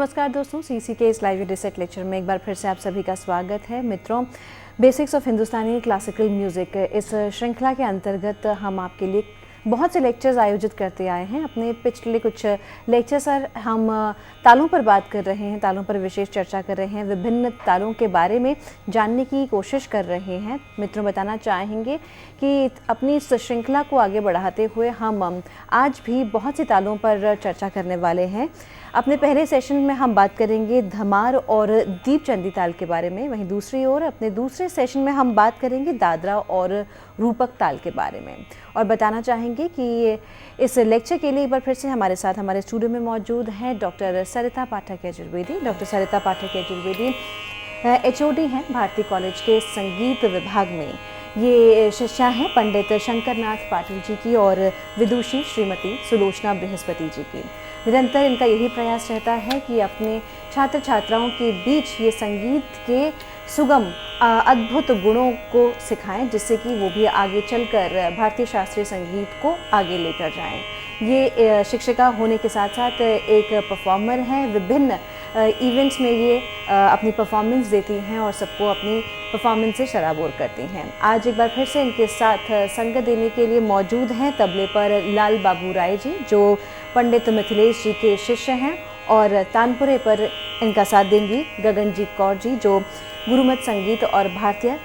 नमस्कार दोस्तों, सीसी के इस लाइव डिसेट लेक्चर में एक बार फिर से आप सभी का स्वागत है। मित्रों, basics of Hindustani classical music इस श्रृंखला के अंतर्गत हम आपके लिए बहुत से लेक्चर्स आयोजित करते आए हैं। अपने पिछले कुछ लेक्चर सर हम तालों पर बात कर रहे हैं, तालों पर विशेष चर्चा कर रहे हैं, विभिन्न तालों के बारे में जानने की कोशिश कर रहे हैं। मित्रों, बताना चाहेंगे कि अपनी इस श्रृंखला को आगे बढ़ाते हुए हम आज भी बहुत सी तालों पर चर्चा करने वाले हैं। अपने पहले सेशन में हम बात करेंगे धमार और दीपचंदी ताल के बारे में, वहीं दूसरी ओर अपने दूसरे सेशन में हम बात करेंगे दादरा और रूपक ताल के बारे में। और बताना चाहेंगे कि इस लेक्चर के लिए एक बार फिर से हमारे साथ हमारे स्टूडियो में मौजूद हैं डॉक्टर सरिता पाठक यजुर्वेदी। डॉक्टर सरिता पाठक यजुर्वेदी HOD हैं भारती कॉलेज के संगीत विभाग में। ये शिष्या हैं पंडित शंकरनाथ पाटिल जी की और विदुषी श्रीमती सुलोचना बृहस्पति जी की। निरंतर इनका यही प्रयास रहता है कि अपने छात्र छात्राओं के बीच ये संगीत के सुगम अद्भुत गुणों को सिखाएं, जिससे कि वो भी आगे चलकर भारतीय शास्त्रीय संगीत को आगे लेकर जाएं। ये शिक्षिका होने के साथ साथ एक परफॉर्मर हैं। विभिन्न इवेंट्स में ये अपनी परफॉर्मेंस देती हैं और सबको अपनी परफॉर्मेंस से शराबोर करती हैं। आज एक बार फिर से इनके साथ संगत देने के लिए मौजूद हैं तबले पर लाल बाबू राय जी, जो पंडित मिथिलेश जी के शिष्य हैं, और तानपुरे पर इनका साथ देंगी गगनजीत कौर जी, जो गुरुमत संगीत और भारतीय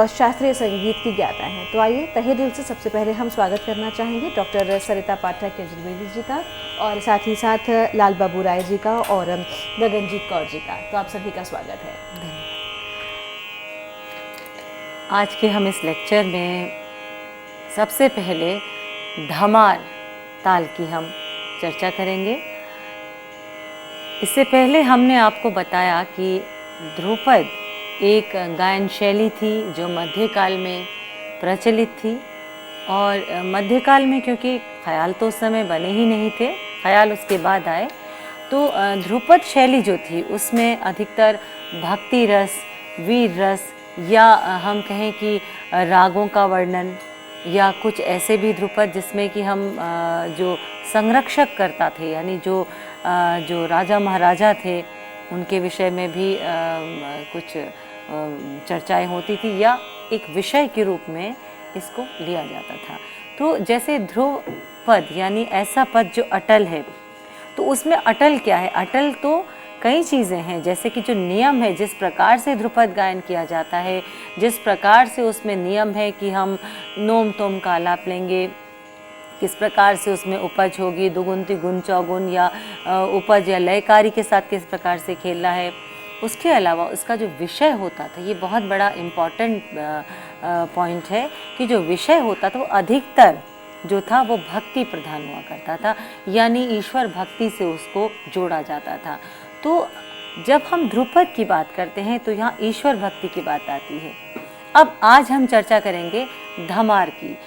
शास्त्रीय संगीत की ज्ञाता हैं। तो आइए तहे दिल से सबसे पहले हम स्वागत करना चाहेंगे डॉक्टर सरिता पाठक यजुर्वेदी जी का, और साथ ही साथ लाल बाबू राय जी का और गगनजीत कौर जी का। तो आप सभी का स्वागत है। धन्यवाद। आज के हम इस लेक्चर में सबसे पहले धमार ताल की हम चर्चा करेंगे। इससे पहले हमने आपको बताया कि ध्रुपद एक गायन शैली थी जो मध्यकाल में प्रचलित थी, और मध्यकाल में क्योंकि ख्याल तो उस समय बने ही नहीं थे, ख्याल उसके बाद आए, तो ध्रुपद शैली जो थी उसमें अधिकतर भक्ति रस, वीर रस, या हम कहें कि रागों का वर्णन, या कुछ ऐसे भी ध्रुपद जिसमें कि हम जो संरक्षक करता थे, यानी जो राजा महाराजा थे उनके विषय में भी कुछ चर्चाएं होती थी, या एक विषय के रूप में इसको लिया जाता था। तो जैसे ध्रुव पद यानी ऐसा पद जो अटल है, तो उसमें अटल क्या है? अटल तो कई चीज़ें हैं, जैसे कि जो नियम है, जिस प्रकार से ध्रुपद गायन किया जाता है, जिस प्रकार से उसमें नियम है कि हम नोम तोम का आलाप लेंगे, किस प्रकार से उसमें उपज होगी, दुगुन तिगुन चौगुन, या उपज या लयकारी के साथ किस प्रकार से खेलना है। उसके अलावा उसका जो विषय होता था, ये बहुत बड़ा इम्पॉर्टेंट पॉइंट है कि जो विषय होता था वो अधिकतर जो था वो भक्ति प्रधान हुआ करता था, यानी ईश्वर भक्ति से उसको जोड़ा जाता था। तो जब हम ध्रुपद की बात करते हैं तो यहाँ ईश्वर भक्ति की बात आती है। अब आज हम चर्चा करेंगे धमार की।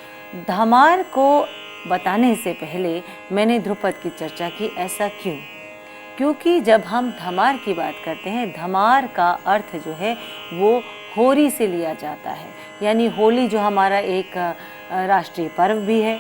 धमार को बताने से पहले मैंने ध्रुपद की चर्चा की। ऐसा क्यों? क्योंकि जब हम धमार की बात करते हैं, धमार का अर्थ जो है वो होरी से लिया जाता है, यानी होली जो हमारा एक राष्ट्रीय पर्व भी है।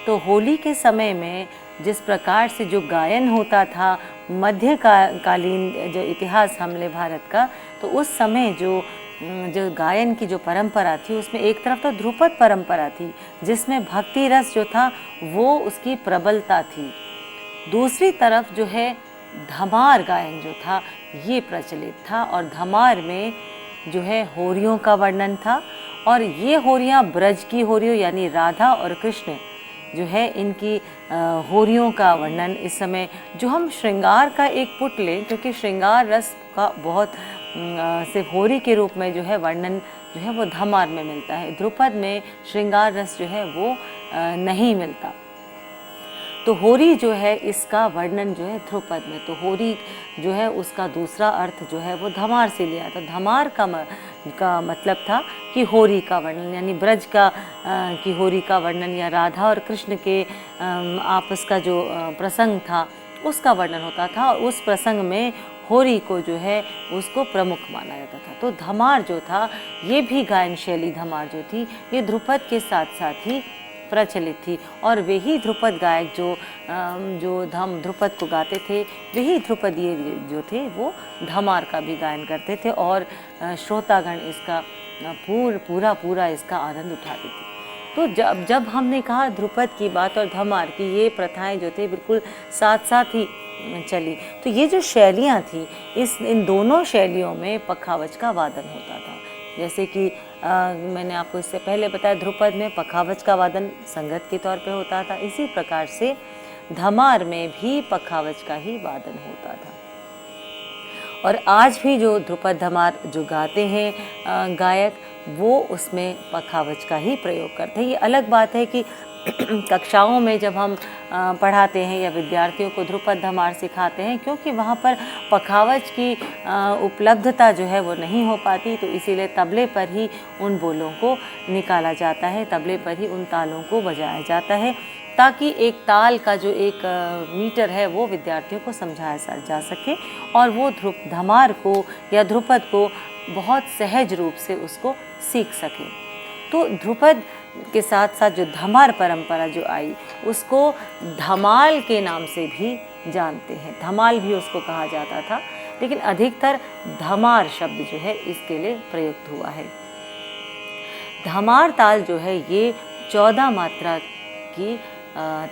तो होली के समय में जिस प्रकार से जो गायन होता था, मध्यकालीन जो इतिहास हमले भारत का, तो उस समय जो गायन की जो परंपरा थी उसमें एक तरफ तो ध्रुपद परंपरा थी जिसमें भक्ति रस जो था वो उसकी प्रबलता थी, दूसरी तरफ जो है धमार गायन जो था ये प्रचलित था, और धमार में जो है होरियों का वर्णन था। और ये होरियाँ ब्रज की होरियों यानी राधा और कृष्ण जो है इनकी होरियों का वर्णन इस समय जो हम श्रृंगार का एक पुट लें, क्योंकि श्रृंगार रस का बहुत सिर्फ होरी के रूप में जो है वर्णन जो है वो धमार में मिलता है। ध्रुपद में श्रृंगार रस जो है वो नहीं मिलता। तो होरी जो है इसका वर्णन जो है ध्रुपद में, तो होरी जो है उसका दूसरा अर्थ जो है वो धमार से लिया था। धमार का मतलब था कि होरी का वर्णन, यानी ब्रज का की होरी का वर्णन, या राधा और कृष्ण के आपस का जो प्रसंग था उसका वर्णन होता था, और उस प्रसंग में होरी को जो है उसको प्रमुख माना जाता था। तो धमार जो था ये भी गायन शैली, धमार जो थी ये ध्रुपद के साथ साथ ही प्रचलित थी। और वही ध्रुपद गायक जो ध्रुपद को गाते थे, वही ध्रुपदीय जो थे वो धमार का भी गायन करते थे और श्रोतागण इसका पूरा इसका आनंद उठाते थे। तो जब हमने कहा ध्रुपद की बात और धमार की, ये प्रथाएं जो थे बिल्कुल साथ साथ ही चली। तो ये जो शैलियाँ थी, इन दोनों शैलियों में पखावज का वादन होता था। जैसे कि मैंने आपको इससे पहले बताया, ध्रुपद में पखावज का वादन संगत के तौर पे होता था, इसी प्रकार से धमार में भी पखावज का ही वादन होता था। और आज भी जो ध्रुपद धमार जो गाते हैं गायक, वो उसमें पखावज का ही प्रयोग करते हैं। ये अलग बात है कि कक्षाओं में जब हम पढ़ाते हैं या विद्यार्थियों को ध्रुपद धमार सिखाते हैं, क्योंकि वहाँ पर पखावज की उपलब्धता जो है वो नहीं हो पाती, तो इसीलिए तबले पर ही उन बोलों को निकाला जाता है, तबले पर ही उन तालों को बजाया जाता है, ताकि एक ताल का जो एक मीटर है वो विद्यार्थियों को समझाया जा सके और वो धमार को या ध्रुपद को बहुत सहज रूप से उसको सीख सके। तो ध्रुपद के साथ साथ जो धमार परंपरा जो आई, उसको धमाल के नाम से भी जानते हैं। धमाल भी उसको कहा जाता था, लेकिन अधिकतर धमार शब्द जो है इसके लिए प्रयुक्त हुआ है। धमार ताल जो है ये 14 मात्रा की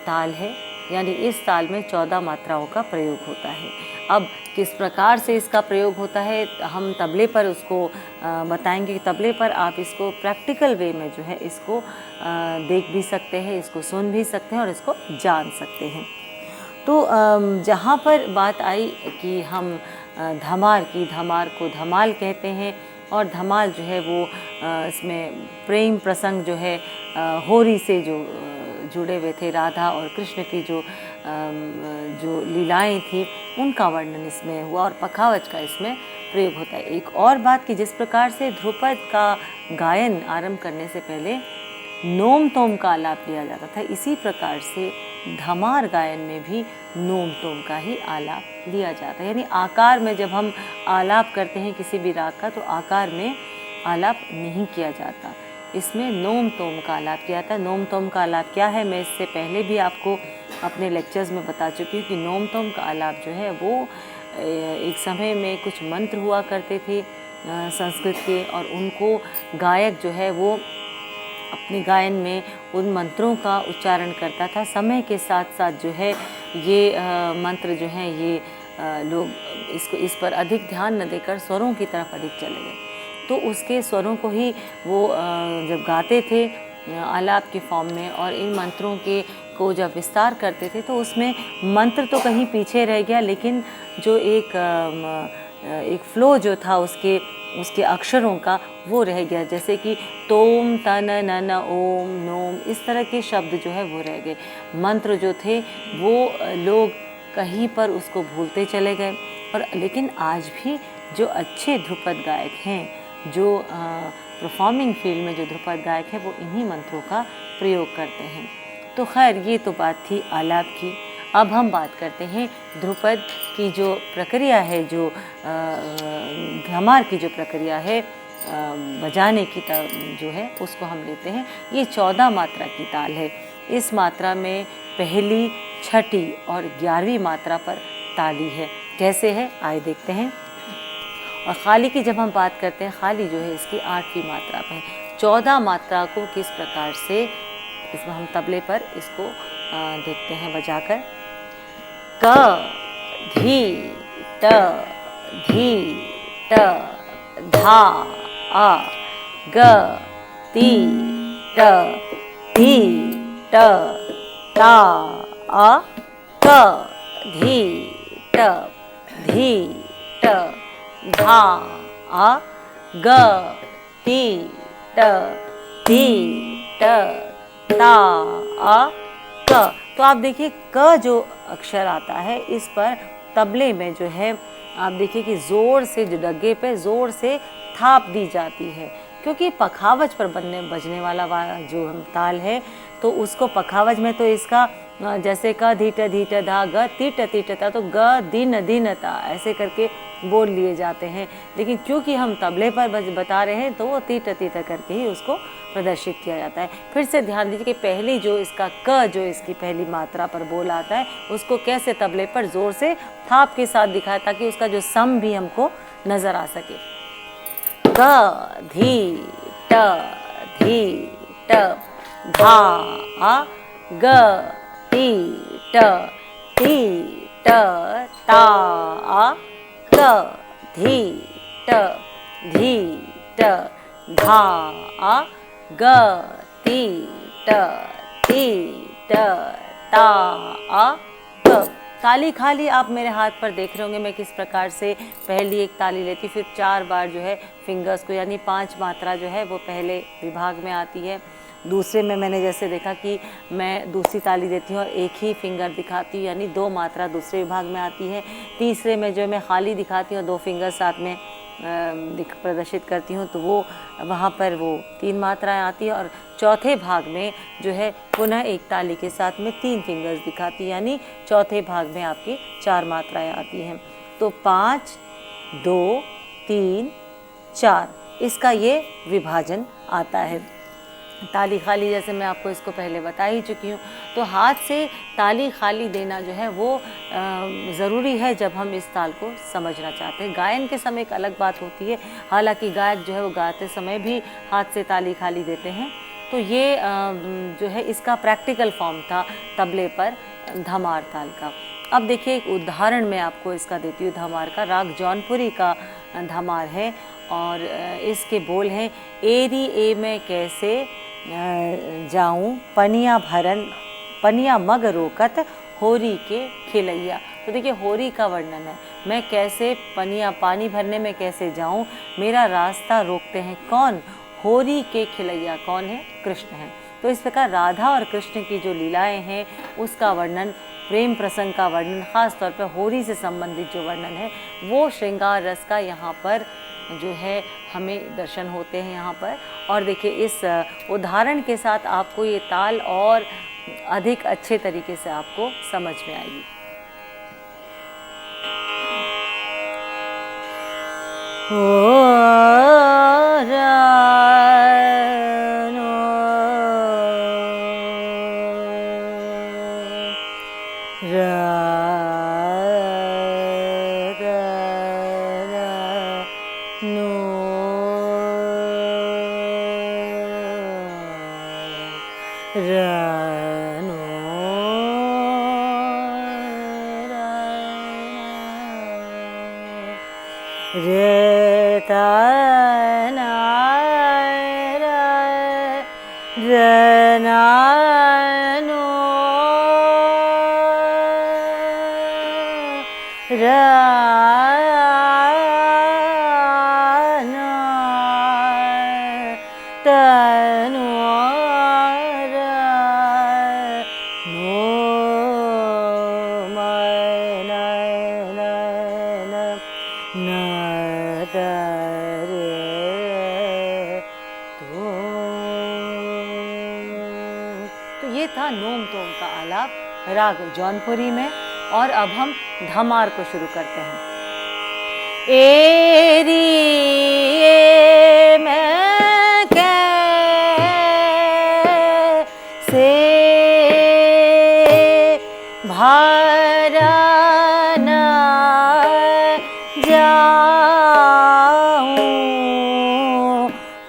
ताल है, यानी इस ताल में 14 मात्राओं का प्रयोग होता है। अब किस प्रकार से इसका प्रयोग होता है हम तबले पर उसको बताएंगे। तबले पर आप इसको प्रैक्टिकल वे में जो है इसको देख भी सकते हैं, इसको सुन भी सकते हैं और इसको जान सकते हैं। तो जहाँ पर बात आई कि हम धमार को धमाल कहते हैं, और धमाल जो है वो इसमें प्रेम प्रसंग जो है होरी से जो जुड़े हुए थे, राधा और कृष्ण की जो लीलाएं थी उनका वर्णन इसमें हुआ और पखावज का इसमें प्रयोग होता है। एक और बात कि जिस प्रकार से ध्रुपद का गायन आरंभ करने से पहले नोम तोम का आलाप लिया जाता था, इसी प्रकार से धमार गायन में भी नोम तोम का ही आलाप लिया जाता है। यानी आकार में जब हम आलाप करते हैं किसी भी राग का, तो आकार में आलाप नहीं किया जाता, इसमें नोम तोम का आलाप किया जाता है। नोम तोम का आलाप क्या है, मैं इससे पहले भी आपको अपने लेक्चर्स में बता चुकी हूँ कि नोम तोम का आलाप जो है वो एक समय में कुछ मंत्र हुआ करते थे संस्कृत के, और उनको गायक जो है वो अपने गायन में उन मंत्रों का उच्चारण करता था। समय के साथ साथ जो है ये मंत्र जो हैं ये लोग इस पर अधिक ध्यान न देकर स्वरों की तरफ अधिक चले गए, तो उसके स्वरों को ही वो जब गाते थे आलाप के फॉर्म में और इन मंत्रों को जब विस्तार करते थे, तो उसमें मंत्र तो कहीं पीछे रह गया, लेकिन जो एक फ्लो जो था उसके अक्षरों का वो रह गया। जैसे कि तोम तन नन ओम नोम, इस तरह के शब्द जो है वो रह गए। मंत्र जो थे वो लोग कहीं पर उसको भूलते चले गए। और लेकिन आज भी जो अच्छे ध्रुपद गायक हैं, जो परफॉर्मिंग फील्ड में जो ध्रुपद गायक है, वो इन्हीं मंत्रों का प्रयोग करते हैं। तो खैर ये तो बात थी आलाप की। अब हम बात करते हैं ध्रुपद की जो प्रक्रिया है, जो धमार की जो प्रक्रिया है बजाने की जो है उसको हम लेते हैं। ये 14 मात्रा की ताल है। इस मात्रा में पहली, छठी और 11वीं मात्रा पर ताली है। कैसे है आइए देखते हैं। और खाली की जब हम बात करते हैं, खाली जो है इसकी 8वीं मात्रा पर है। 14 मात्रा को किस प्रकार से इसमें हम तबले पर इसको देखते हैं बजाकर। क धी ट धी ट धा आ ग ती ट धी ट ता आ क धी ट धी ट धा आ ग ती ट धी ट ता आ क। तो आप देखिए क जो अक्षर आता है, इस पर तबले में जो है आप देखिए कि ज़ोर से जो डगे पे ज़ोर से थाप दी जाती है, क्योंकि पखावज पर बजने वाला जो ताल है, तो उसको पखावज में तो इसका जैसे क धीट धीट धा ग तीट तीट ता, तो ग दिन दिन ता ऐसे करके बोल लिए जाते हैं, लेकिन क्योंकि हम तबले पर बता रहे हैं तो वो तीट तीट करके ही उसको प्रदर्शित किया जाता है। फिर से ध्यान दीजिए कि पहली जो इसका क जो इसकी पहली मात्रा पर बोल आता है उसको कैसे तबले पर जोर से थाप के साथ दिखाया ताकि उसका जो सम भी हमको नजर आ सके। क धी ट धा ग टी ट ता क धी ट धा ग टी ट ता क। ताली खाली आप मेरे हाथ पर देख रहे होंगे मैं किस प्रकार से पहली एक ताली लेती, फिर 4 बार जो है फिंगर्स को, यानी 5 मात्रा जो है वो पहले विभाग में आती है। दूसरे में मैंने जैसे देखा कि मैं दूसरी ताली देती हूँ और एक ही फिंगर दिखाती हूँ, यानी 2 मात्रा दूसरे विभाग में आती है। तीसरे में जो मैं खाली दिखाती हूँ 2 फिंगर साथ में प्रदर्शित करती हूँ तो वो वहाँ पर वो 3 मात्राएं आती है। और चौथे भाग में जो है पुनः एक ताली के साथ में 3 फिंगर्स दिखाती है, यानी चौथे भाग में आपकी 4 मात्राएं आती हैं। तो 5 2 3 4 इसका ये विभाजन आता है। ताली खाली जैसे मैं आपको इसको पहले बता ही चुकी हूँ। तो हाथ से ताली खाली देना जो है वो ज़रूरी है जब हम इस ताल को समझना चाहते हैं। गायन के समय एक अलग बात होती है, हालांकि गायक जो है वो गाते समय भी हाथ से ताली खाली देते हैं। तो ये जो है इसका प्रैक्टिकल फॉर्म था तबले पर धमार ताल का। अब देखिए एक उदाहरण मैं आपको इसका देती हूँ धमार का। राग जौनपुरी का धमार है और इसके बोल हैं, एरी ए मैं कैसे जाऊं पनिया मग रोकत होरी के खिलैया। तो देखिए होरी का वर्णन है, मैं कैसे पानी भरने में कैसे जाऊं, मेरा रास्ता रोकते हैं कौन, होरी के खिलैया। कौन है? कृष्ण है। तो इस प्रकार राधा और कृष्ण की जो लीलाएं हैं उसका वर्णन, प्रेम प्रसंग का वर्णन, खास तौर पर होरी से संबंधित जो वर्णन है वो श्रृंगार रस का यहाँ पर जो है हमें दर्शन होते हैं यहाँ पर। और देखिए इस उदाहरण के साथ आपको ये ताल और अधिक अच्छे तरीके से आपको समझ में आएगी। ये था नोम तोम का आलाप राग जौनपुरी में। और अब हम धमार को शुरू करते हैं। एरी ए मैं कैसे भरन जाऊं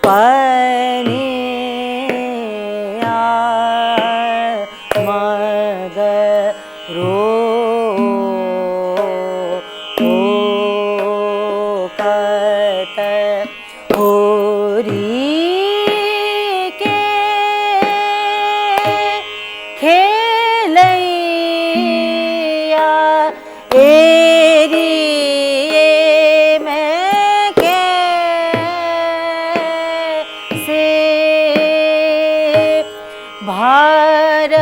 पनिया मग रोकत होरी के खेलैया। एरी ए मैं कैसे भरन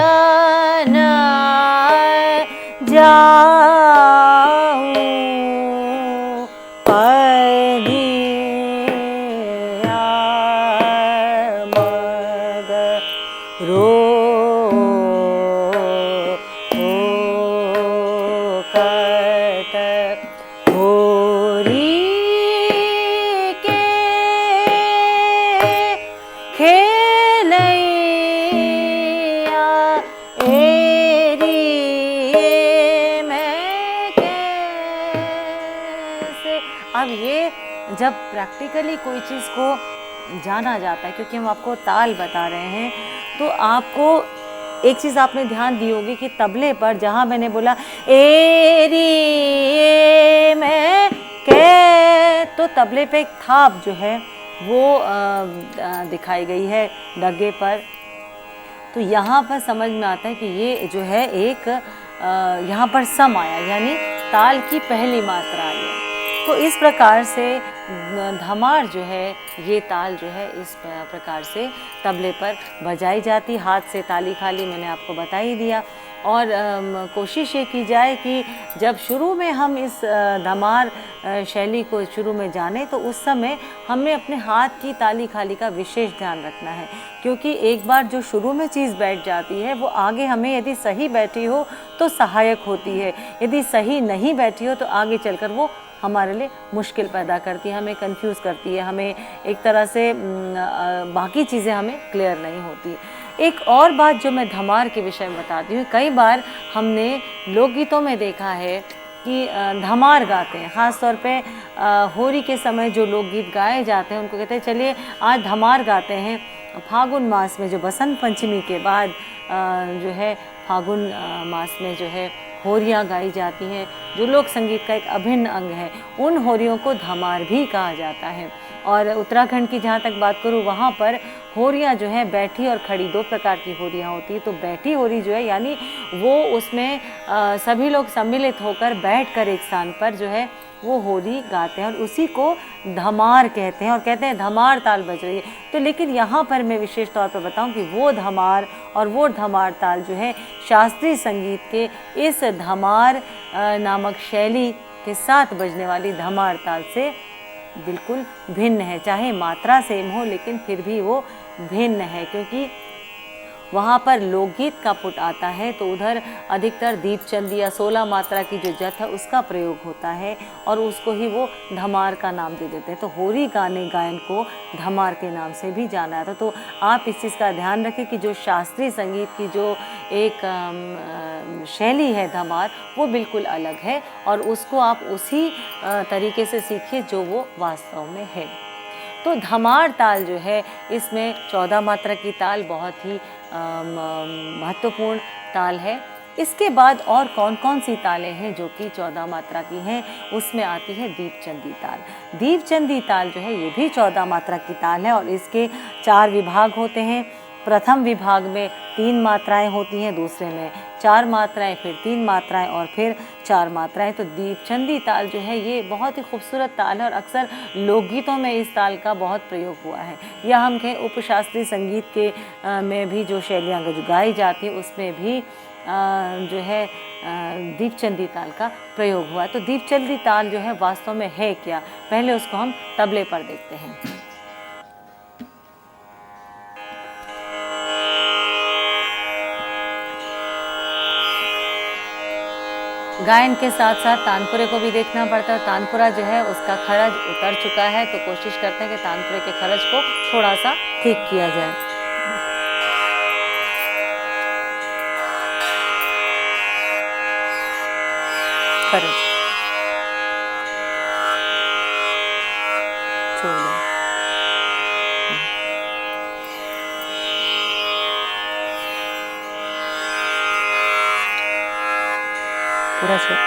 जाऊं पनिया मग रोकत होरी अब ये जब प्रैक्टिकली कोई चीज़ को जाना जाता है, क्योंकि हम आपको ताल बता रहे हैं, तो आपको एक चीज़ आपने ध्यान दी होगी कि तबले पर जहाँ मैंने बोला ए री ए मैं के, तो तबले पे एक थाप जो है वो दिखाई गई है डगे पर। तो यहाँ पर समझ में आता है कि ये जो है एक यहाँ पर सम आया, यानी ताल की पहली मात्रा आई है। तो इस प्रकार से धमार जो है, ये ताल जो है इस प्रकार से तबले पर बजाई जाती। हाथ से ताली खाली मैंने आपको बता ही दिया। और कोशिश ये की जाए कि जब शुरू में हम इस धमार शैली को शुरू में जाने, तो उस समय हमें अपने हाथ की ताली खाली का विशेष ध्यान रखना है, क्योंकि एक बार जो शुरू में चीज़ बैठ जाती है वो आगे हमें यदि सही बैठी हो तो सहायक होती है, यदि सही नहीं बैठी हो तो आगे चलकर वो हमारे लिए मुश्किल पैदा करती है, हमें कंफ्यूज करती है, हमें एक तरह से बाकी चीज़ें हमें क्लियर नहीं होती। एक और बात जो मैं धमार के विषय में बताती हूँ, कई बार हमने लोकगीतों में देखा है कि धमार गाते हैं, ख़ास तौर पे होली के समय जो लोकगीत गाए जाते हैं उनको कहते हैं चलिए आज धमार गाते हैं। फागुन मास में जो बसंत पंचमी के बाद जो है फागुन मास में जो है होरियाँ गाई जाती हैं, जो लोक संगीत का एक अभिन्न अंग है, उन होरियों को धमार भी कहा जाता है। और उत्तराखंड की जहाँ तक बात करूँ, वहाँ पर होरियाँ जो है बैठी और खड़ी, दो प्रकार की होरियाँ होती है। तो बैठी होरी जो है, यानी वो उसमें सभी लोग सम्मिलित होकर बैठकर एक स्थान पर जो है वो होली गाते हैं और उसी को धमार कहते हैं और कहते हैं धमार ताल बज रही है। तो लेकिन यहाँ पर मैं विशेष तौर पर बताऊँ कि वो धमार और वो धमार ताल जो है शास्त्रीय संगीत के इस धमार नामक शैली के साथ बजने वाली धमार ताल से बिल्कुल भिन्न है। चाहे मात्रा सेम हो लेकिन फिर भी वो भिन्न है, क्योंकि वहाँ पर लोकगीत का पुट आता है तो उधर अधिकतर दीपचंदी या 16 मात्रा की जो जथ है उसका प्रयोग होता है और उसको ही वो धमार का नाम दे देते हैं। तो होरी गाने गायन को धमार के नाम से भी जाना जाता है। तो आप इस चीज़ का ध्यान रखें कि जो शास्त्रीय संगीत की जो एक शैली है धमार, वो बिल्कुल अलग है और उसको आप उसी तरीके से सीखिए जो वो वास्तव में है। तो धमार ताल जो है, इसमें 14 मात्रा की ताल बहुत ही महत्वपूर्ण ताल है। इसके बाद और कौन कौन सी तालें हैं जो कि 14 मात्रा की हैं, उसमें आती है दीपचंदी ताल। दीपचंदी ताल जो है ये भी 14 मात्रा की ताल है और इसके 4 विभाग होते हैं। प्रथम विभाग में 3 मात्राएं होती हैं, दूसरे में 4 मात्राएं, फिर 3 मात्राएं और फिर 4 मात्राएं। तो दीपचंदी ताल जो है ये बहुत ही खूबसूरत ताल है और अक्सर लोकगीतों में इस ताल का बहुत प्रयोग हुआ है, या हम कहें उपशास्त्रीय संगीत के में भी जो शैलियाँ जो गाई जाती है उसमें भी जो है दीपचंदी ताल का प्रयोग हुआ है। तो दीपचंदी ताल जो है वास्तव में है क्या, पहले उसको हम तबले पर देखते हैं। गायन के साथ साथ तानपुरे को भी देखना पड़ता है। तानपुरा जो है उसका खरज उतर चुका है, तो कोशिश करते हैं कि तानपुरे के खरज को थोड़ा सा ठीक किया जाए। खरज छोड़ दो। पूरा छोड़।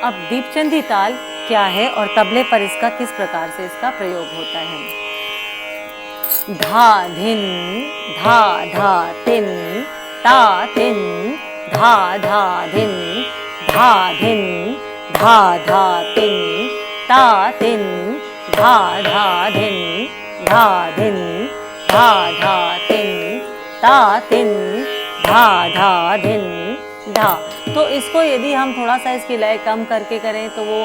अब दीपचंदी ताल क्या है और तबले पर इसका किस प्रकार से इसका प्रयोग होता है। धा धिन धा धा तिन ता तिन धा धा धिन धा धिन धा धा तिन ता तिन धा धा धिन धा धिन धा धा तिन ता तिन धा धा धिन धा। तो इसको यदि हम थोड़ा सा इसकी लय कम करके करें तो वो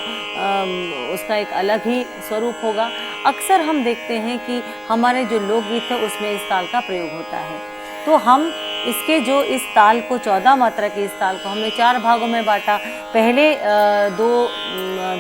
उसका एक अलग ही स्वरूप होगा। अक्सर हम देखते हैं कि हमारे जो लोकगीत है उसमें इस ताल का प्रयोग होता है। तो हम इसके जो इस ताल को 14 मात्रा की इस ताल को हमने 4 भागों में बांटा। पहले 2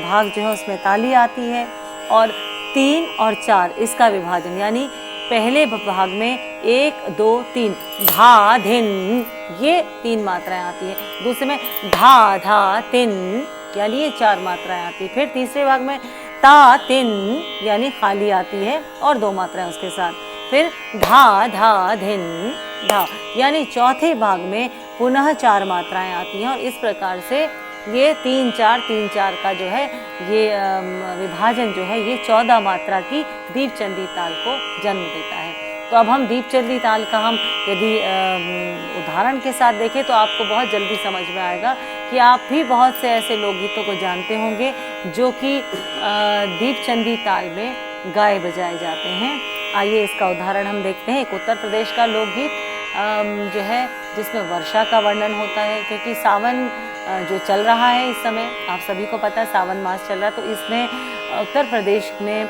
भाग जो है उसमें ताली आती है और 3 और 4 इसका विभाजन, यानी पहले भाग में 1 2 3 धा धिन, ये 3 मात्राएं आती है। दूसरे में धा धा तिन, यानी ये 4 मात्राएं आती है। फिर तीसरे भाग में ता तिन, यानी खाली आती है और 2 मात्राएं उसके साथ। फिर धा धा धिन धा, यानी चौथे भाग में पुनः 4 मात्राएं आती हैं। और इस प्रकार से ये 3 4 3 4 का जो है ये विभाजन जो है ये 14 मात्रा की दीपचंदी ताल को जन्म देता है। तो अब हम दीपचंदी ताल का हम यदि उदाहरण के साथ देखें तो आपको बहुत जल्दी समझ में आएगा कि आप भी बहुत से ऐसे लोकगीतों को जानते होंगे जो कि दीपचंदी ताल में गाए बजाए जाते हैं। आइए इसका उदाहरण हम देखते हैं। एक उत्तर प्रदेश का लोकगीत जो है जिसमें वर्षा का वर्णन होता है, क्योंकि सावन जो चल रहा है इस समय, आप सभी को पता है सावन मास चल रहा है, तो इसमें उत्तर प्रदेश में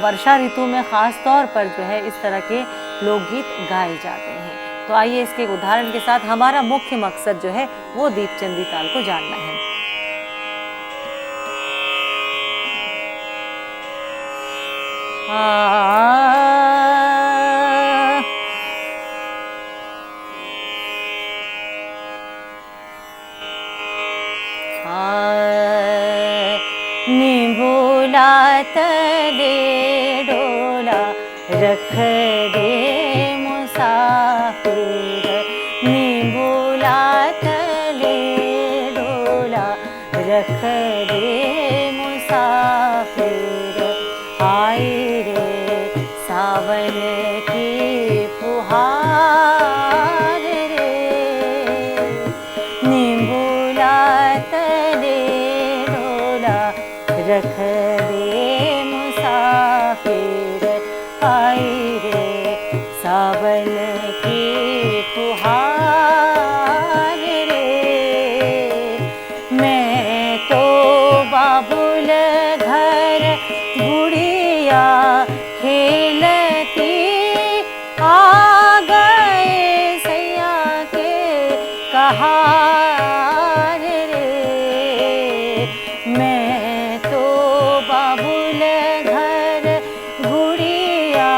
वर्षा ऋतु में ख़ास तौर पर जो है इस तरह के लोकगीत गाए जाते हैं। तो आइए इसके एक उदाहरण के साथ, हमारा मुख्य मकसद जो है वो दीपचंदी ताल को जानना है। निबुला तले डोला रख दे मुसाफिर, निबुला तले डोला रख दे मुसाफिर, आई रे सावन की फुहार रे, निबुला तले डोला रख दे मुसाफिर, आई रे सावन की फुहार रे। मैं तो बाबुल घर गुड़िया खेलती, आ गए सैया के कहार रे। मैं तो बाबुल घर गुड़िया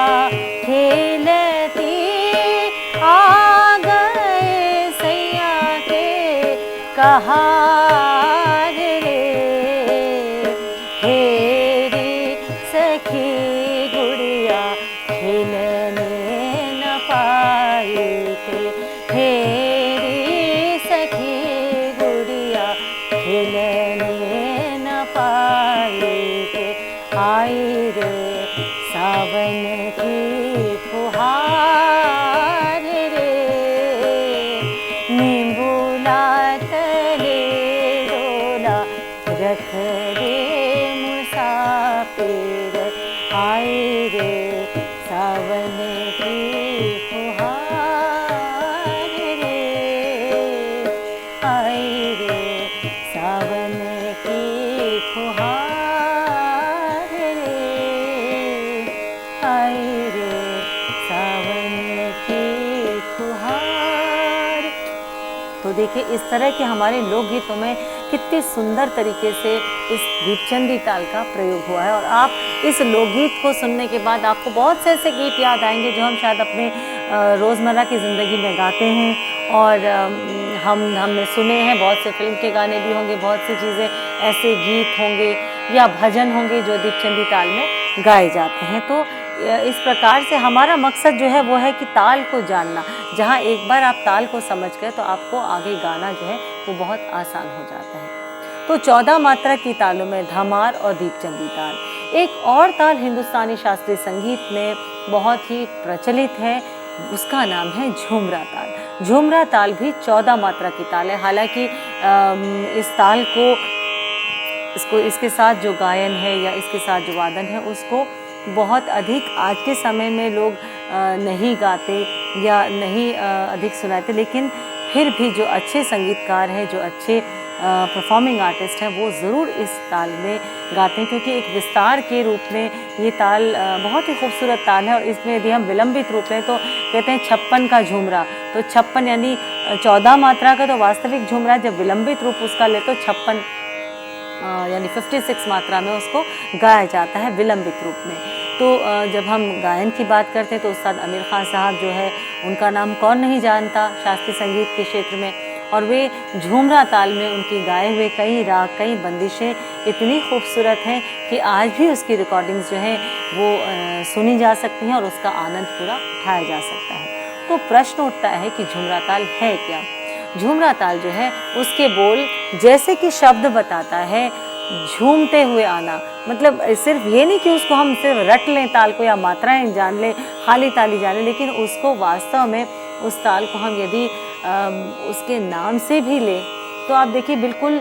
खेलती, आ गए सैया के कहार रे। हेरी सखी गुड़िया खेलने न पाई थे, हेरी सखी गुड़िया खेलने न पाई थे, आई रे सावन की फुहार रे। निबुला तले डोला रख दे मुसाफिर, आई रे सावन की फुहार रे, आई रे सावन की फुहार रे, आई रे सावन की फुहार। तो देखिए इस तरह के हमारे लोकगीतों में कितनी सुंदर तरीके से इस दीपचंदी ताल का प्रयोग हुआ है। और आप इस लोकगीत को सुनने के बाद आपको बहुत से ऐसे गीत याद आएंगे जो हम शायद अपने रोज़मर्रा की ज़िंदगी में गाते हैं और हमने सुने हैं। बहुत से फिल्म के गाने भी होंगे, बहुत सी चीज़ें ऐसे गीत होंगे या भजन होंगे जो दीपचंदी ताल में गाए जाते हैं। तो इस प्रकार से हमारा मकसद जो है वो है कि ताल को जानना। जहाँ एक बार आप ताल को समझ गए तो आपको आगे गाना जो है वो बहुत आसान हो जाता है। तो 14 मात्रा की तालों में धमार और दीपचंदी ताल। एक और ताल हिंदुस्तानी शास्त्रीय संगीत में बहुत ही प्रचलित है, उसका नाम है झुमरा ताल। झुमरा ताल भी 14 मात्रा की ताल है। हालांकि इस ताल को इसके साथ जो गायन है या इसके साथ जो वादन है उसको बहुत अधिक आज के समय में लोग नहीं गाते या नहीं अधिक सुनाते, लेकिन फिर भी जो अच्छे संगीतकार हैं, जो अच्छे परफॉर्मिंग आर्टिस्ट हैं, वो ज़रूर इस ताल में गाते हैं, क्योंकि एक विस्तार के रूप में ये ताल बहुत ही खूबसूरत ताल है। और इसमें यदि हम विलंबित रूप लें तो कहते हैं 56 का झुमरा। तो 56 यानी 14 मात्रा का तो वास्तविक झुमरा, जब विलंबित रूप उसका ले तो 56 यानी 56 मात्रा में उसको गाया जाता है विलंबित रूप में। तो जब हम गायन की बात करते हैं तो उस्ताद आमिर खान साहब जो है, उनका नाम कौन नहीं जानता शास्त्रीय संगीत के क्षेत्र में। और वे झूमरा ताल में उनकी गाए हुए कई राग, कई बंदिशें इतनी खूबसूरत हैं कि आज भी उसकी रिकॉर्डिंग्स जो हैं वो सुनी जा सकती हैं और उसका आनंद पूरा उठाया जा सकता है। तो प्रश्न उठता है कि झूमरा ताल है क्या? झूमरा ताल जो है उसके बोल जैसे कि शब्द बताता है, झूमते हुए आना, मतलब सिर्फ ये नहीं कि उसको हम सिर्फ रट लें ताल को या मात्राएं जान लें, खाली ताली जाने, लेकिन उसको वास्तव में उस ताल को हम यदि उसके नाम से भी लें तो आप देखिए बिल्कुल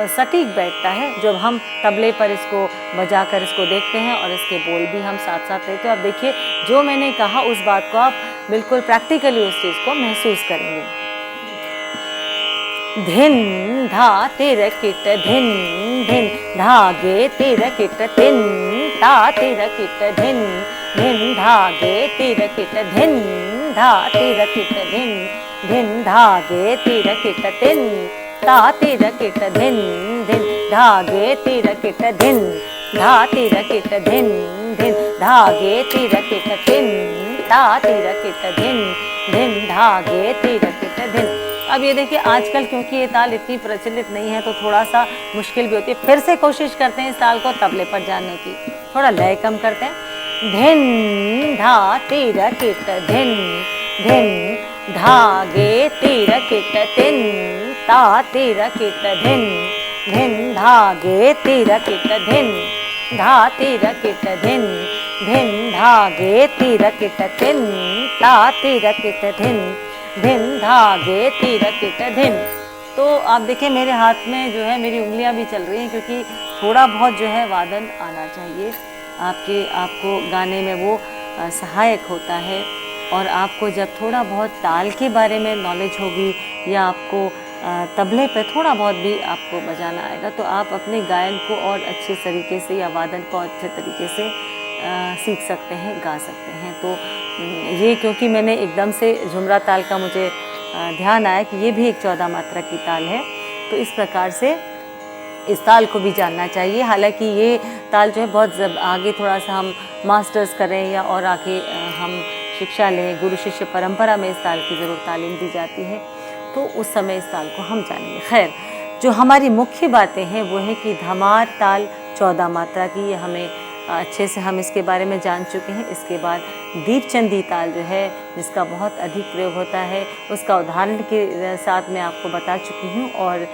सटीक बैठता है। जब हम तबले पर इसको बजाकर इसको देखते हैं और इसके बोल भी हम साथ साथ लेते हैं, आप देखिए जो मैंने कहा उस बात को आप बिल्कुल प्रैक्टिकली उस चीज़ को महसूस करेंगे। धिन धा तिर किट धिन धिन धागे तिर किट तिन ता तिर किट धिन धिन धागे तिर किट धिन धा तिर किट धिन धिन धागे तिर किट तिन ता तिर किट धिन धिन धागे तिर किट धिन धा तिर किट धिन धिन धागे तिर किट तिन ता तिर किट धिन धिन धागे तिर किट धिन। अब ये देखिए आजकल क्योंकि ये ताल इतनी प्रचलित नहीं है तो थोड़ा सा मुश्किल भी होती है। फिर से कोशिश करते हैं इस ताल को तबले पर जानने की, थोड़ा लय कम करते हैं। धिन धा तिर किट धिन धिन धागे तिर किट तिन ता तिर किट धिन धिन धागे तिर किट धिन धा तिर किट धिन धिन धागे तिर किट तिन ता तिर किट धिन धिन धागे तिर किट धिन। तो आप देखिए मेरे हाथ में जो है मेरी उंगलियां भी चल रही हैं क्योंकि थोड़ा बहुत जो है वादन आना चाहिए, आपको गाने में वो सहायक होता है। और आपको जब थोड़ा बहुत ताल के बारे में नॉलेज होगी या आपको तबले पे थोड़ा बहुत भी आपको बजाना आएगा तो आप अपने गायन को और अच्छे तरीके से या वादन को अच्छे तरीके से सीख सकते हैं, गा सकते हैं। तो ये क्योंकि मैंने एकदम से झुमरा ताल का मुझे ध्यान आया कि ये भी एक 14 मात्रा की ताल है, तो इस प्रकार से इस ताल को भी जानना चाहिए। हालांकि ये ताल जो है बहुत आगे थोड़ा सा हम मास्टर्स करें या और आगे हम शिक्षा लें, गुरु शिष्य परंपरा में इस ताल की ज़रूर तालीम दी जाती है, तो उस समय इस ताल को हम जानेंगे। खैर, जो हमारी मुख्य बातें हैं वो है कि धमार ताल 14 मात्रा की, ये हमें अच्छे से हम इसके बारे में जान चुके हैं। इसके बाद दीपचंदी ताल जो है जिसका बहुत अधिक प्रयोग होता है उसका उदाहरण के साथ मैं आपको बता चुकी हूँ। और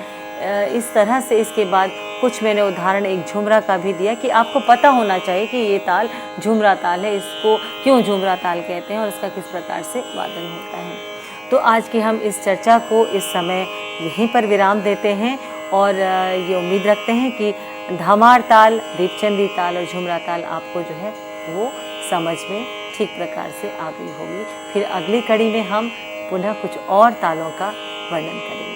इस तरह से इसके बाद कुछ मैंने उदाहरण एक झुमरा का भी दिया कि आपको पता होना चाहिए कि ये ताल झुमरा ताल है, इसको क्यों झुमरा ताल कहते हैं और इसका किस प्रकार से वादन होता है। तो आज की हम इस चर्चा को इस समय यहीं पर विराम देते हैं और ये उम्मीद रखते हैं कि धमार ताल, दीपचंदी ताल और झुमरा ताल आपको जो है वो समझ में ठीक प्रकार से आ गई होगी। फिर अगली कड़ी में हम पुनः कुछ और तालों का वर्णन करेंगे।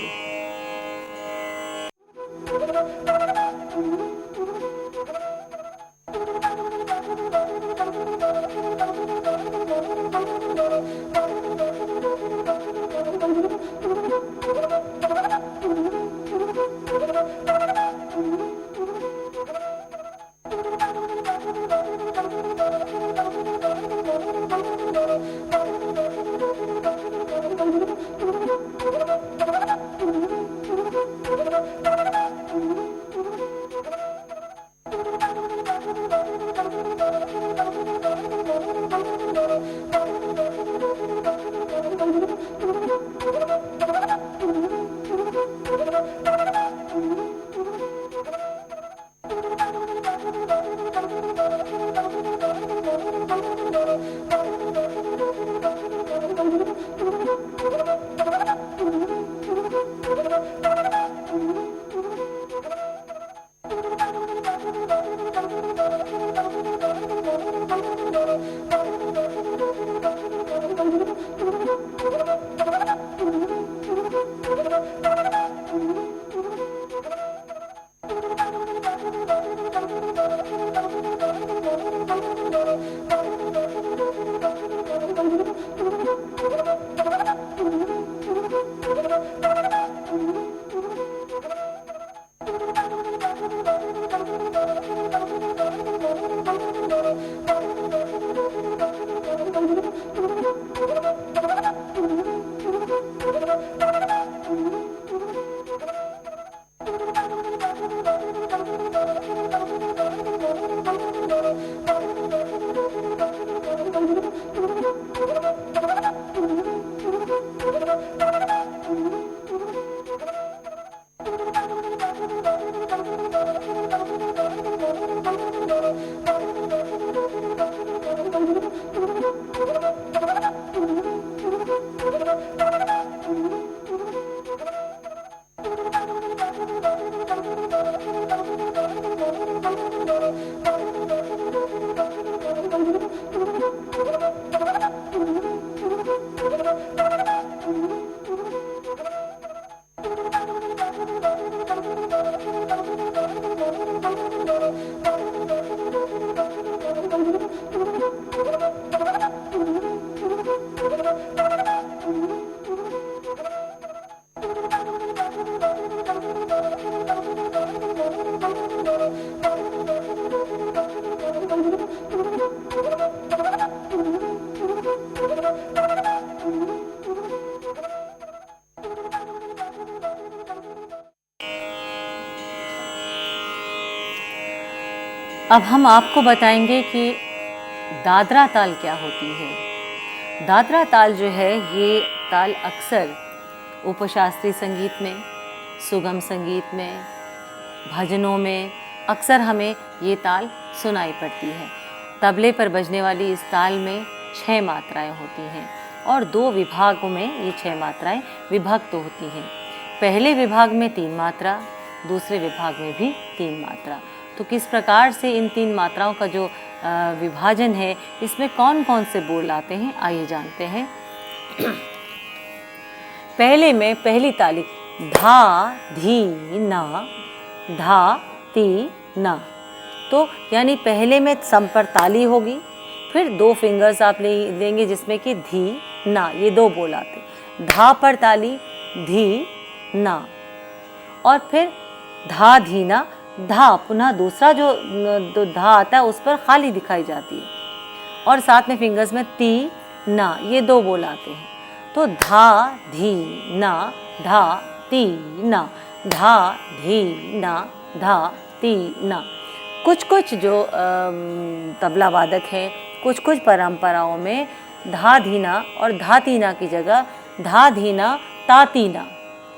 अब हम आपको बताएंगे कि दादरा ताल क्या होती है। दादरा ताल जो है ये ताल अक्सर उपशास्त्रीय संगीत में, सुगम संगीत में, भजनों में अक्सर हमें ये ताल सुनाई पड़ती है। तबले पर बजने वाली इस ताल में 6 मात्राएं होती हैं और 2 विभागों में ये 6 मात्राएं विभक्त होती हैं। पहले विभाग में 3 मात्रा, दूसरे विभाग में भी 3 मात्रा। तो किस प्रकार से इन 3 मात्राओं का जो विभाजन है, इसमें कौन कौन से बोल आते हैं, आइए जानते हैं। पहले में पहली ताली धा धी ना, धा ती ना, तो यानी पहले में सम पर ताली होगी, फिर 2 फिंगर्स आप लेंगे जिसमें कि धी ना, ये 2 बोल आते। धा पर ताली, धी ना, और फिर धा धी ना, धा पुनः दूसरा जो धा आता है उस पर खाली दिखाई जाती है, और साथ में फिंगर्स में ती ना, ये 2 बोल आते हैं। तो धा धी ना, धा ती ना, धा धी ना, धा ती ना। कुछ कुछ जो तबला वादक हैं, कुछ कुछ परंपराओं में धा धीना और धा तीना की जगह धा धीना ता तीना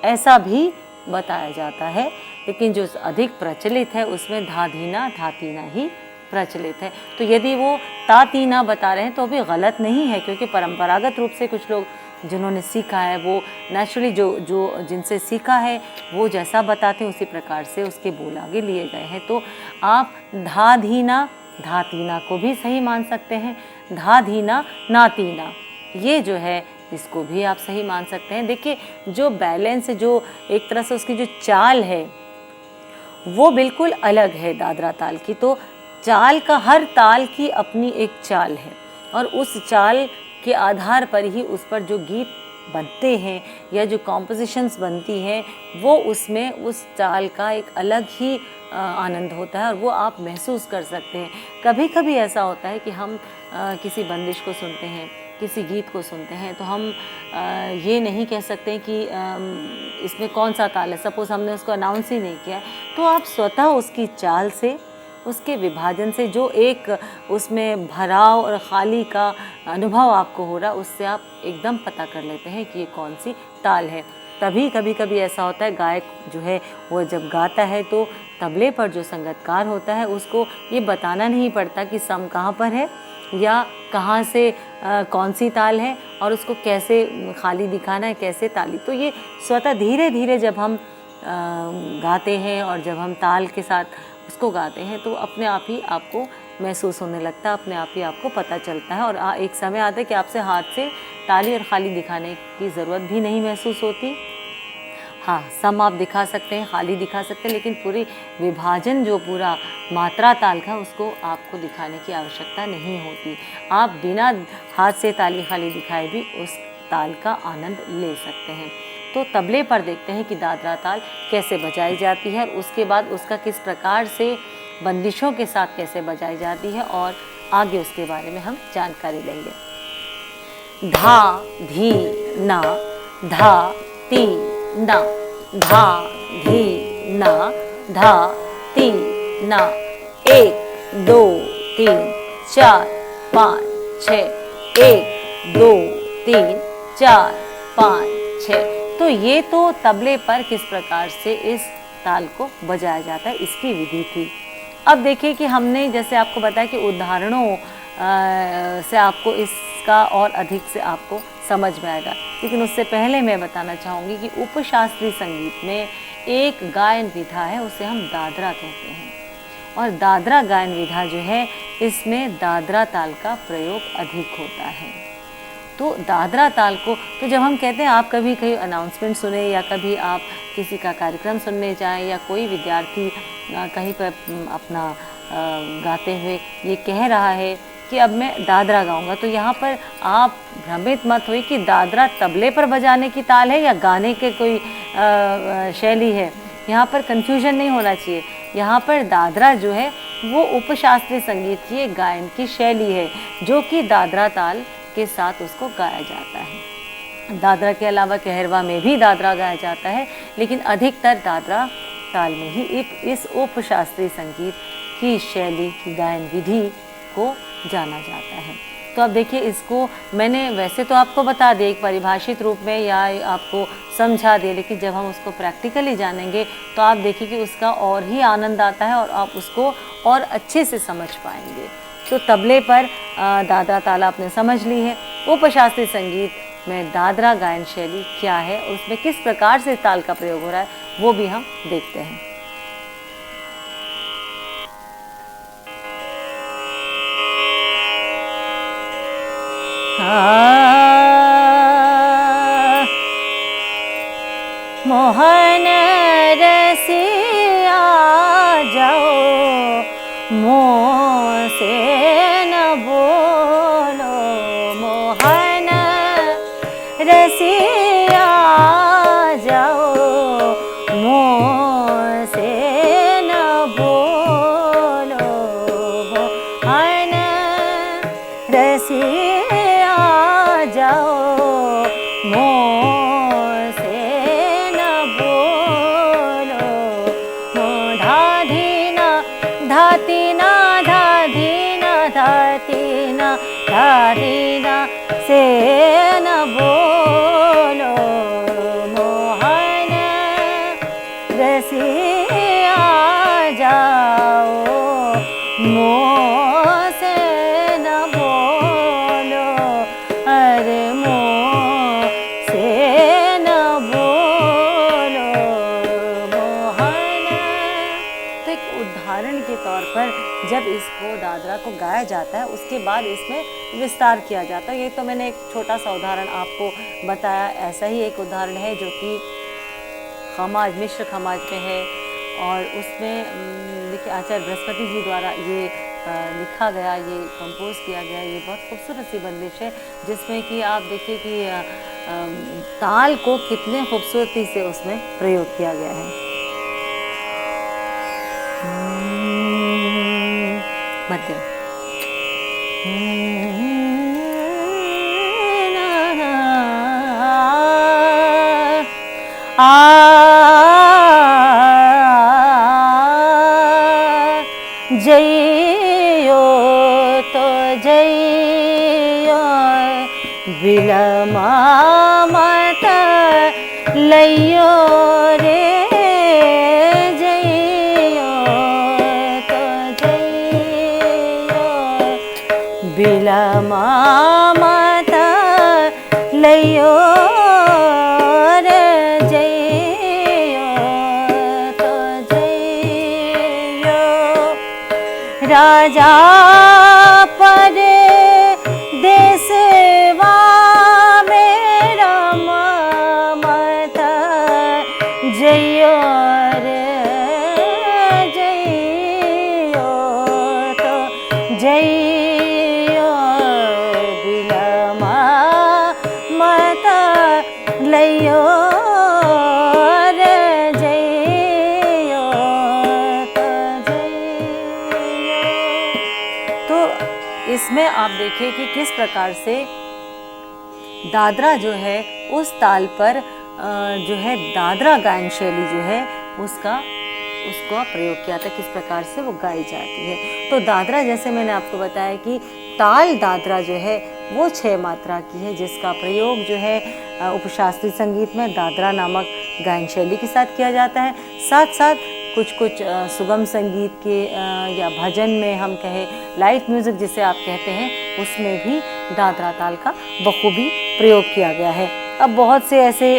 ऐसा भी बताया जाता है, लेकिन जो अधिक प्रचलित है उसमें धा धीना धा तीना ही प्रचलित है। तो यदि वो ता तीना बता रहे हैं तो भी गलत नहीं है, क्योंकि परंपरागत रूप से कुछ लोग जिन्होंने सीखा है वो नेचुरली जो जिनसे सीखा है वो जैसा बताते हैं उसी प्रकार से उसके बोल आगे लिए गए हैं। तो आप धा धीना धा तीना को भी सही मान सकते हैं, धा धीना ना तीना ये जो है इसको भी आप सही मान सकते हैं। देखिए जो बैलेंस, जो एक तरह से उसकी जो चाल है वो बिल्कुल अलग है दादरा ताल की। तो चाल का, हर ताल की अपनी एक चाल है और उस चाल के आधार पर ही उस पर जो गीत बनते हैं या जो कॉम्पोजिशंस बनती हैं वो उसमें उस चाल का एक अलग ही आनंद होता है और वो आप महसूस कर सकते हैं। कभी कभी ऐसा होता है कि हम किसी बंदिश को सुनते हैं, किसी गीत को सुनते हैं, तो हम ये नहीं कह सकते कि इसमें कौन सा ताल है। सपोज़ हमने उसको अनाउंस ही नहीं किया है, तो आप स्वतः उसकी चाल से, उसके विभाजन से जो एक उसमें भराव और खाली का अनुभव आपको हो रहा है उससे आप एकदम पता कर लेते हैं कि ये कौन सी ताल है। तभी कभी कभी ऐसा होता है गायक जो है वो जब गाता है तो तबले पर जो संगतकार होता है उसको ये बताना नहीं पड़ता कि सम कहाँ पर है या कहाँ से कौन सी ताल है और उसको कैसे खाली दिखाना है, कैसे ताली। तो ये स्वतः धीरे धीरे जब हम गाते हैं और जब हम ताल के साथ उसको गाते हैं तो अपने आप ही आपको महसूस होने लगता है, अपने आप ही आपको पता चलता है। और एक समय आता है कि आपसे हाथ से ताली और खाली दिखाने की ज़रूरत भी नहीं महसूस होती। हाँ, सम आप दिखा सकते हैं, खाली दिखा सकते हैं, लेकिन पूरी विभाजन जो पूरा मात्रा ताल का उसको आपको दिखाने की आवश्यकता नहीं होती। आप बिना हाथ से ताली खाली दिखाए भी उस ताल का आनंद ले सकते हैं। तो तबले पर देखते हैं कि दादरा ताल कैसे बजाई जाती है और उसके बाद उसका किस प्रकार से बंदिशों के साथ कैसे बजाई जाती है और आगे उसके बारे में हम जानकारी लेंगे। धा धी ना, धा ती ना, धा धी ना, धा ती ना, 1 2 3 4 5 6, 1 2 3 4 5 6। तो ये तो तबले पर किस प्रकार से इस ताल को बजाया जाता है इसकी विधि थी। अब देखिए कि हमने जैसे आपको बताया कि उदाहरणों से आपको इसका और अधिक से आपको समझ में आएगा, लेकिन उससे पहले मैं बताना चाहूँगी कि उपशास्त्रीय संगीत में एक गायन विधा है, उसे हम दादरा कहते हैं। और दादरा गायन विधा जो है इसमें दादरा ताल का प्रयोग अधिक होता है। तो दादरा ताल को, तो जब हम कहते हैं आप कभी कहीं अनाउंसमेंट सुने या कभी आप किसी का कार्यक्रम सुनने जाएं या कोई विद्यार्थी कहीं पर अपना गाते हुए ये कह रहा है कि अब मैं दादरा गाऊंगा, तो यहाँ पर आप भ्रमित मत हुई कि दादरा तबले पर बजाने की ताल है या गाने के कोई शैली है। यहाँ पर कन्फ्यूजन नहीं होना चाहिए। यहाँ पर दादरा जो है वो उपशास्त्रीय संगीत की एक गायन की शैली है जो कि दादरा ताल के साथ उसको गाया जाता है। दादरा के अलावा कहरवा में भी दादरा गाया जाता है, लेकिन अधिकतर दादरा ताल में ही इस उपशास्त्रीय संगीत की शैली की गायन विधि को जाना जाता है। तो अब देखिए, इसको मैंने वैसे तो आपको बता दिया एक परिभाषित रूप में या आपको समझा दिया, लेकिन जब हम उसको प्रैक्टिकली जानेंगे तो आप देखिए कि उसका और ही आनंद आता है और आप उसको और अच्छे से समझ पाएंगे। तो तबले पर दादरा ताल आपने समझ ली है। उपशास्त्रीय संगीत में दादरा गायन शैली क्या है, उसमें किस प्रकार से ताल का प्रयोग हो रहा है, वो भी हम देखते हैं। मोहन रसिया जाओ, मोह से न बोलो, मोहन रसिया जाओ, मोह से न बोलो, मोहन रसिया जाओ, मोह से न बोलो, मोह धाधीना धातीना धाधीना धातीना धाधीना से न बोलो, मोहन रसिया जाओ, मोह से न बोलो, अरे मोह से न बोलो, मोहन। तो एक उदाहरण के तौर पर जब इसको दादरा को गाया जाता है, उसके बाद इसमें विस्तार किया जाता है। ये तो मैंने एक छोटा सा उदाहरण आपको बताया। ऐसा ही एक उदाहरण है जो कि खमाज, मिश्र खमाज में है, और उसमें देखिए आचार्य बृहस्पति जी द्वारा ये लिखा गया, ये कंपोज किया गया, ये बहुत खूबसूरत सी बंदिश है, जिसमें कि आप देखिए कि ताल को कितने खूबसूरती से उसमें प्रयोग किया गया है। मध्यम जइयो तो जइयो, बिलमा मत लइयो रे, जइयो तो जइयो, बिलमा मत लइयो रे, जइयो तो जइयो, राजा पर देसवा मेरा मत जइयो रे, जइयो तो जइयो, बिलमा मत लइयो रे, जइयो तो जइयो। तो इसमें आप देखिए कि किस प्रकार से दादरा जो है उस ताल पर जो है दादरा गायन शैली जो है उसका प्रयोग किया था, किस प्रकार से वो गाई जाती है। तो दादरा, जैसे मैंने आपको बताया कि ताल दादरा जो है वो 6 मात्रा की है, जिसका प्रयोग जो है उपशास्त्रीय संगीत में दादरा नामक गायन शैली के साथ किया जाता है। साथ साथ कुछ सुगम संगीत के या भजन में हम कहें, लाइट म्यूज़िक जिसे आप कहते हैं, उसमें भी दादरा ताल का बखूबी प्रयोग किया गया है। अब बहुत से ऐसे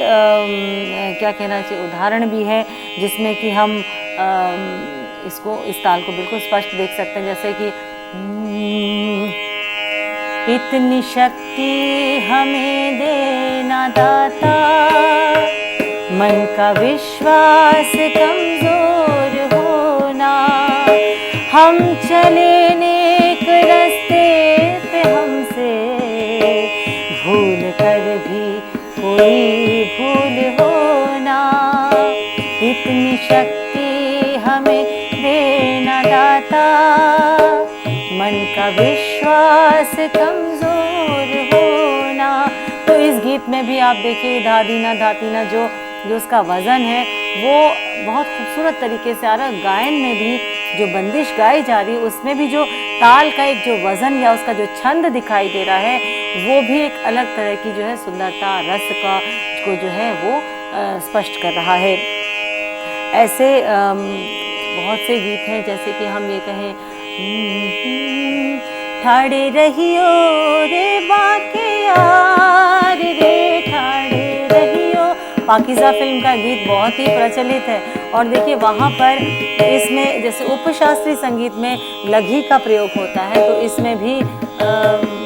क्या कहना चाहिए उदाहरण भी हैं जिसमें कि हम इस ताल को बिल्कुल स्पष्ट देख सकते हैं, जैसे कि इतनी शक्ति हमें देना दाता, मन का विश्वास कमजोर होना, हम चले नेक रास्ते पे हमसे भूल कर भी कोई भूल होना, इतनी शक्ति हमें देना दाता, मन का विश्वास कमजोर होना। तो इस गीत में भी आप देखिए धादीना धातीना जो उसका वज़न है वो बहुत खूबसूरत तरीके से आ रहा है। गायन में भी जो बंदिश गाई जा रही है उसमें भी जो ताल का एक जो वजन या उसका जो छंद दिखाई दे रहा है वो भी एक अलग तरह की जो है सुंदरता, रस का को जो है वो स्पष्ट कर रहा है। ऐसे बहुत से गीत हैं, जैसे कि हम ये कहें ठाड़े रहियो रे बाके यार रे, ठाड़े रहियो। पाकीज़ा फिल्म का गीत बहुत ही प्रचलित है और देखिए वहाँ पर इसमें जैसे उपशास्त्रीय संगीत में लघी का प्रयोग होता है, तो इसमें भी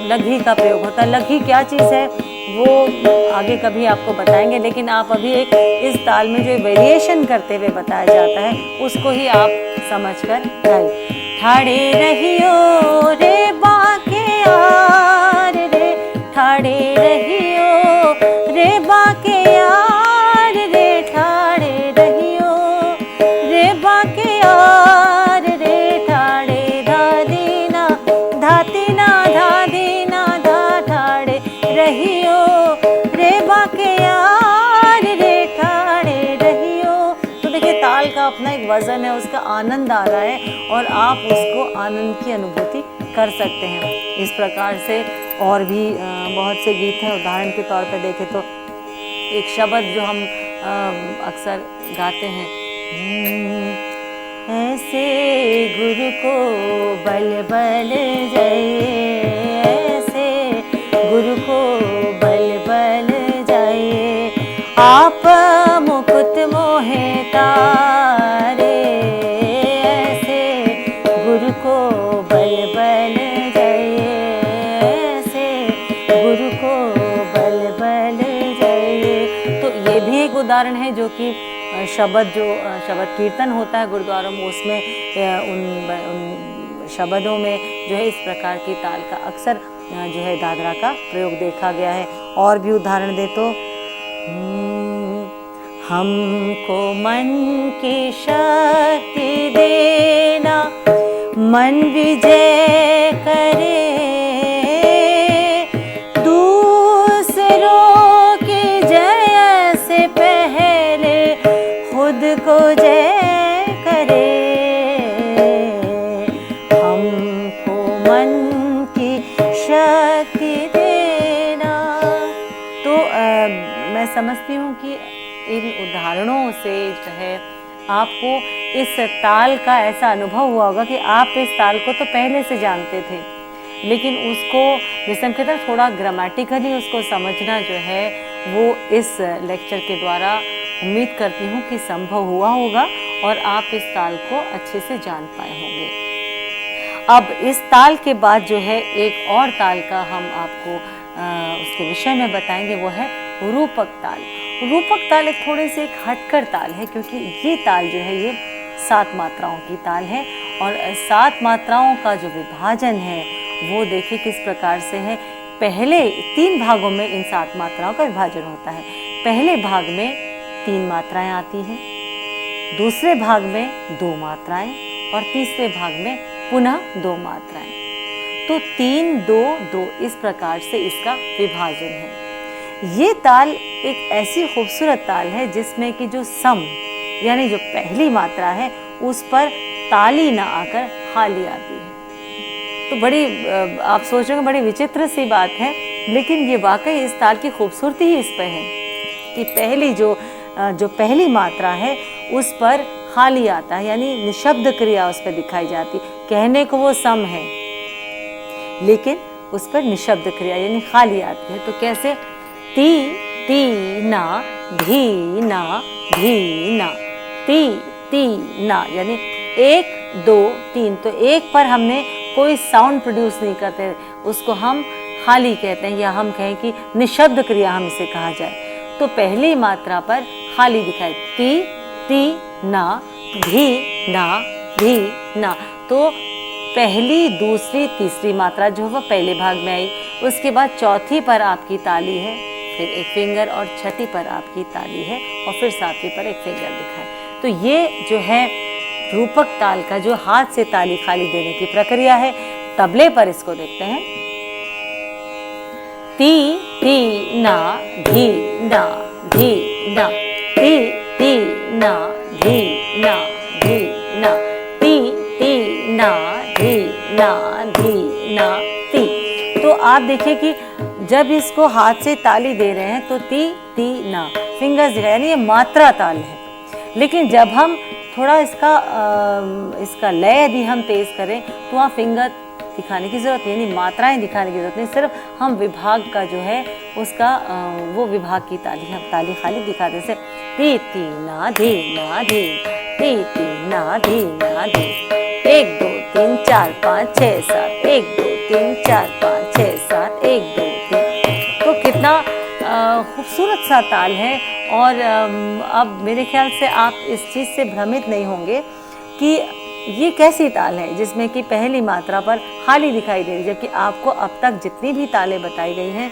लघी का प्रयोग होता है। लघी क्या चीज़ है वो आगे कभी आपको बताएंगे, लेकिन आप अभी एक इस ताल में जो वेरिएशन करते हुए बताया जाता है उसको ही आप समझकर गाइए। ठाड़े रहियो रे बाके यार रे, ठाड़े रहियो रे बाके यार रे, ठाड़े रहियो रे बाके यार रे, ठाड़े धादीना धातीना धादीना धा, ठाड़े रहियो रे बाके यार रे, ठाड़े रहियो। तो देखिए ताल का अपना एक वजन है, उसका आनंद आ रहा है और आप उसको आनंद की अनुभूति कर सकते हैं। इस प्रकार से और भी बहुत से गीत हैं। उदाहरण के तौर पर देखें तो एक शब्द जो हम अक्सर गाते हैं, ऐसे गुरु को बल बल जाइए, ऐसे गुरु को बल बल जाइए, आप मुकुट मोहे तारे, ऐसे गुरु को बल बल जाइए, ऐसे गुरु को बल बल जाइए। तो ये भी एक उदाहरण है जो कि शब्द कीर्तन होता है गुरुद्वारों में, उसमें उन शब्दों में जो है इस प्रकार की ताल का अक्सर जो है दादरा का प्रयोग देखा गया है। और भी उदाहरण दे तो हमको मन की शक्ति देना, मन विजय करे, दूसरों की जय से पहले खुद को जय करे, हमको मन की शक्ति देना। तो मैं समझती हूँ कि इन उदाहरणों से जो है आपको इस ताल का ऐसा अनुभव हुआ होगा कि आप इस ताल को तो पहले से जानते थे, लेकिन उसको जैसे हम कहते हैं थोड़ा ग्रामेटिकली उसको समझना जो है वो इस लेक्चर के द्वारा उम्मीद करती हूँ कि संभव हुआ होगा और आप इस ताल को अच्छे से जान पाए होंगे। अब इस ताल के बाद जो है एक और ताल का हम आपको उसके विषय में बताएंगे, वो है रूपक ताल। रूपक ताल एक थोड़ी सी एक हटकर ताल है, क्योंकि ये ताल जो है ये 7 मात्राओं की ताल है और 7 मात्राओं का जो विभाजन है वो देखिए किस प्रकार से है। पहले 3 भागों में इन 7 मात्राओं का विभाजन होता है। पहले भाग में 3 मात्राएं आती हैं, दूसरे भाग में 2 मात्राएं और तीसरे भाग में पुनः 2 मात्राएं। तो 3 2 2 इस प्रकार से इसका विभाजन है। ये ताल एक ऐसी खूबसूरत ताल है जिसमें कि जो सम यानी जो पहली मात्रा है उस पर ताली ना आकर खाली आती है। तो बड़ी आप सोच रहे हो बड़ी विचित्र सी बात है, लेकिन ये वाकई इस ताल की खूबसूरती ही इस पर है कि पहली जो पहली मात्रा है उस पर खाली आता है, यानी निशब्द क्रिया उस पर दिखाई जाती। कहने को वो सम है लेकिन उस पर निशब्द क्रिया यानी खाली आती है। तो कैसे? ती ती ना धी ना धी ना, ती ती ना यानी 1 2 3। तो एक पर हमने कोई साउंड प्रोड्यूस नहीं करते, उसको हम खाली कहते हैं या हम कहें कि निशब्द क्रिया हम इसे कहा जाए। तो पहली मात्रा पर खाली दिखाई, ती ती ना धी ना धी ना। तो पहली दूसरी तीसरी मात्रा जो है वह पहले भाग में आई, उसके बाद चौथी पर आपकी ताली है, फिर एक फिंगर, और छठी पर आपकी ताली है और फिर सातवीं पर एक फिंगर दिखाए। तो ये जो है रूपक ताल का जो हाथ से ताली खाली देने की प्रक्रिया है। तबले पर इसको देखते हैं, ती ती ना धी ना धी ना, ती ती ना धी ना धी ना, ती ती ना धी ना ती। तो आप देखिए कि जब इसको हाथ से ताली दे रहे हैं तो ती ती ना फिंगर्स दिखाए, यानी ये मात्रा ताल है। लेकिन जब हम थोड़ा इसका लय यदि हम तेज करें तो वहाँ फिंगर दिखाने की ज़रूरत नहीं, यानी मात्राएं दिखाने की ज़रूरत नहीं, सिर्फ हम विभाग का जो है उसका वो विभाग की ताली हम ताली खाली दिखाते, जैसे ती ती ना धी ना धी, ती ती ना धी ना धी, 1 2 3 4 5 6 7, 1 2 3 4 5 6 7, 1 2 3। तो कितना खूबसूरत सा ताल है। और अब मेरे ख्याल से आप इस चीज़ से भ्रमित नहीं होंगे कि ये कैसी ताल है जिसमें कि पहली मात्रा पर खाली दिखाई दे रही, जबकि आपको अब तक जितनी भी तालें बताई गई हैं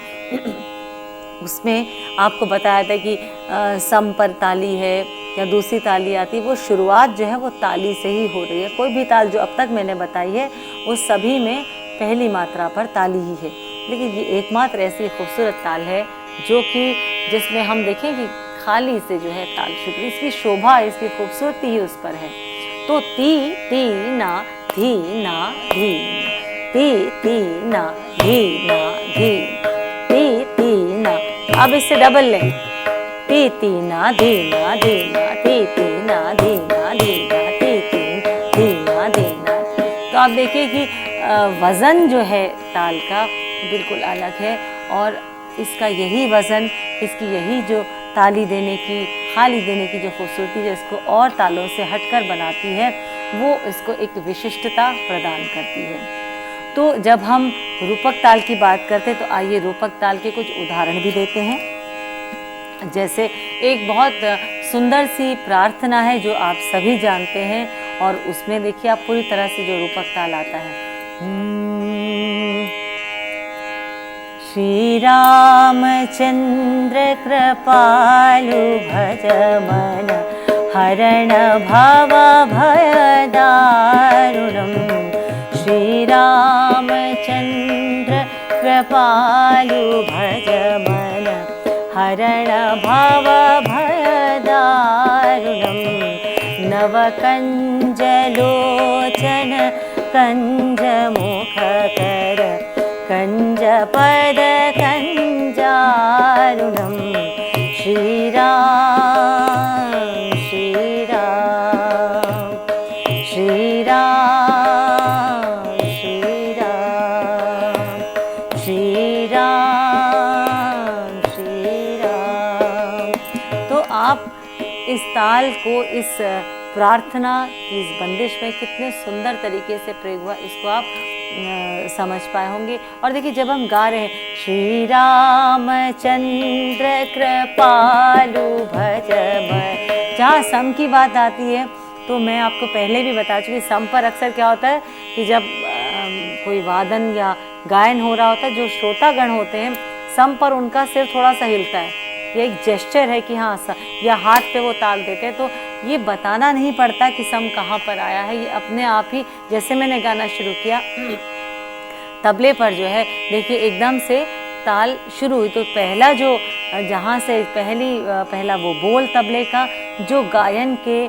उसमें आपको बताया था कि सम पर ताली है या दूसरी ताली आती, वो शुरुआत जो है वो ताली से ही हो रही है। कोई भी ताल जो अब तक मैंने बताई है उस सभी में पहली मात्रा पर ताली ही है, लेकिन ये एकमात्र ऐसी खूबसूरत ताल है जो कि जिसमें हम देखें कि खाली से जो है ताल शुरू, इसकी शोभा इसकी खूबसूरती ही उस पर है। तो ती ती ना धी ना धी, ती ती ना धी ना धी, ती ती ना। अब इससे डबल लें, ती ती ना धी ना धी ना, ती ती ना धी ना धी ना, ती ती धी ना धी ना। तो आप देखिए कि वज़न जो है ताल का बिल्कुल अलग है, और इसका यही वज़न, इसकी यही जो ताली देने की खाली देने की जो खूबसूरती जो इसको और तालों से हटकर बनाती है, वो इसको एक विशिष्टता प्रदान करती है। तो जब हम रूपक ताल की बात करते हैं तो आइए रूपक ताल के कुछ उदाहरण भी देते हैं। जैसे एक बहुत सुंदर सी प्रार्थना है जो आप सभी जानते हैं, और उसमें देखिए आप पूरी तरह से जो रूपक ताल आता है, श्री रामचंद्र कृपालु भज मन हरण भव भय दारुणम्, श्री रामचंद्र कृपालु भज मन हरण भव भय दारुणम्, नव कंज लोचन कंज मुखकर कंज पद कंजारुणम्, श्री राम श्री राम श्री राम श्री राम श्री राम श्री राम। तो आप इस ताल को, इस प्रार्थना की इस बंदिश में कितने सुंदर तरीके से प्रयोग हुआ इसको आप समझ पाए होंगे। और देखिए जब हम गा रहे हैं श्री रामचंद्र कृपालु भज मन, जहाँ सम की बात आती है तो मैं आपको पहले भी बता चुकी, सम पर अक्सर क्या होता है कि जब कोई वादन या गायन हो रहा होता है, जो श्रोतागण होते हैं सम पर उनका सिर थोड़ा सा हिलता है, ये एक जेस्चर है कि हाँ, या हाथ पे वो ताल देते हैं, तो ये बताना नहीं पड़ता कि सम कहाँ पर आया है, ये अपने आप ही। जैसे मैंने गाना शुरू किया तबले पर जो है देखिए एकदम से ताल शुरू हुई, तो पहला जो जहाँ से पहला वो बोल तबले का जो गायन के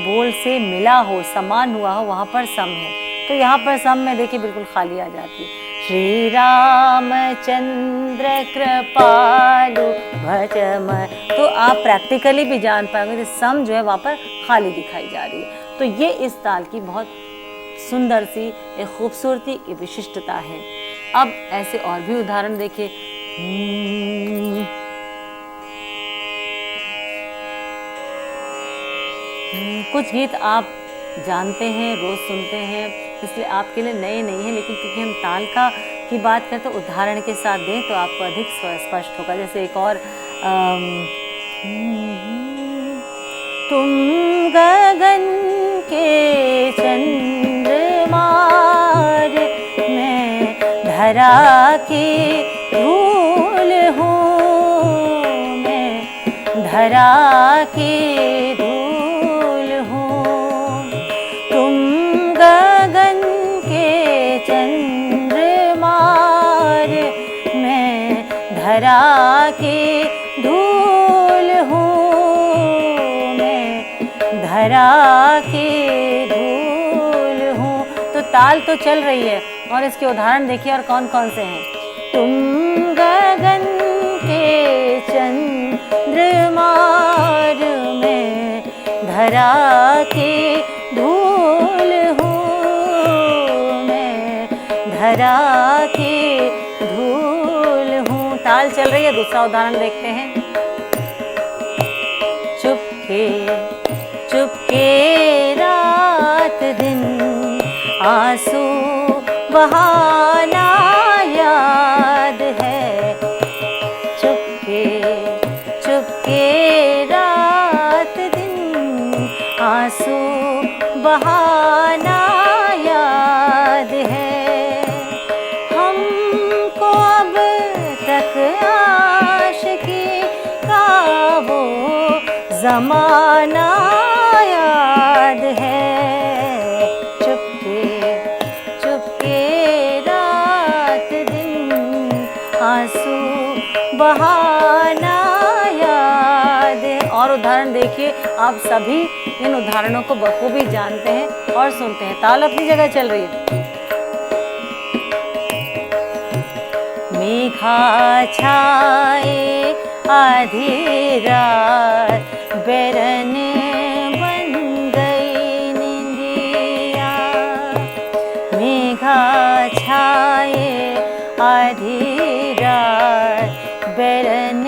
बोल से मिला हो, समान हुआ हो, वहाँ पर सम है। तो यहाँ पर सम में देखिए बिल्कुल खाली आ जाती है, श्री रामचंद्र कृपालु भज मन। तो आप प्रैक्टिकली भी जान पाएंगे कि सम जो है वहाँ पर खाली दिखाई जा रही है। तो ये इस ताल की बहुत सुंदर सी एक खूबसूरती की विशिष्टता है। अब ऐसे और भी उदाहरण देखिए, कुछ गीत आप जानते हैं, रोज सुनते हैं, इसलिए आपके लिए नए नहीं है, लेकिन क्योंकि हम ताल की बात करें तो उदाहरण के साथ दें तो आपको अधिक स्पष्ट होगा। जैसे एक और तुम गगन के चंद्रमार, मैं धरा की धूल हूँ, मैं धरा की धूल हूँ, तुम गगन के चंद्रमार, मैं धरा की धूल हूँ, मैं धरा की धूल हूँ। तो ताल तो चल रही है, और इसके उदाहरण देखिए और कौन कौन से हैं। तुम गगन के चंद्रमार में धरा के धूल हूँ, मैं धरा के धूल हूँ। ताल चल रही है। दूसरा उदाहरण देखते हैं। चुपके चुपके रात दिन आंसू बहाना याद है। चुपके चुपके रात दिन आंसू बहाना याद है। हमको अब तक आशिकी का वो ज़माना याद है। चुपके चुपके रात दिन आंसू बहाना याद है। और उदाहरण देखिए, आप सभी इन उदाहरणों को बखूबी जानते हैं और सुनते हैं। ताल अपनी जगह चल रही है। मेघा छाए आधी रात बेरन बन गई निंदिया। मेघा छाए आधी रात बेरन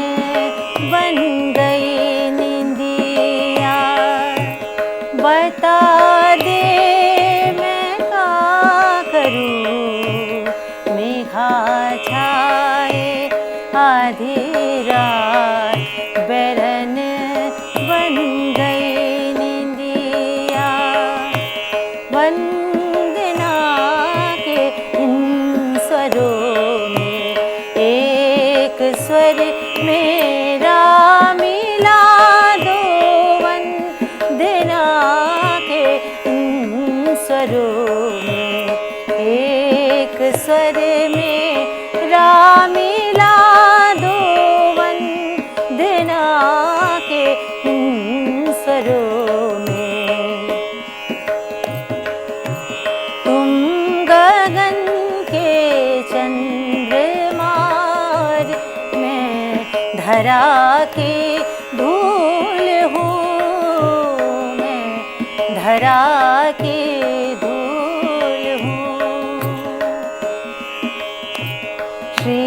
बन गई निंदिया। बता दे मैं क्या करूं, मेघा छाए आधी रात बेरन बन गई निंदिया। वंदना के इन स्वरों में एक स्वर मेरा मिला दो। वंदना के इन स्वरों में एक स्वर मेरा मिला दो। वंदना के इन स्वरों में। तुम गगन के चंद्रमार में धरा के धूल हूँ, मैं धरा के धूल हूँ। श्री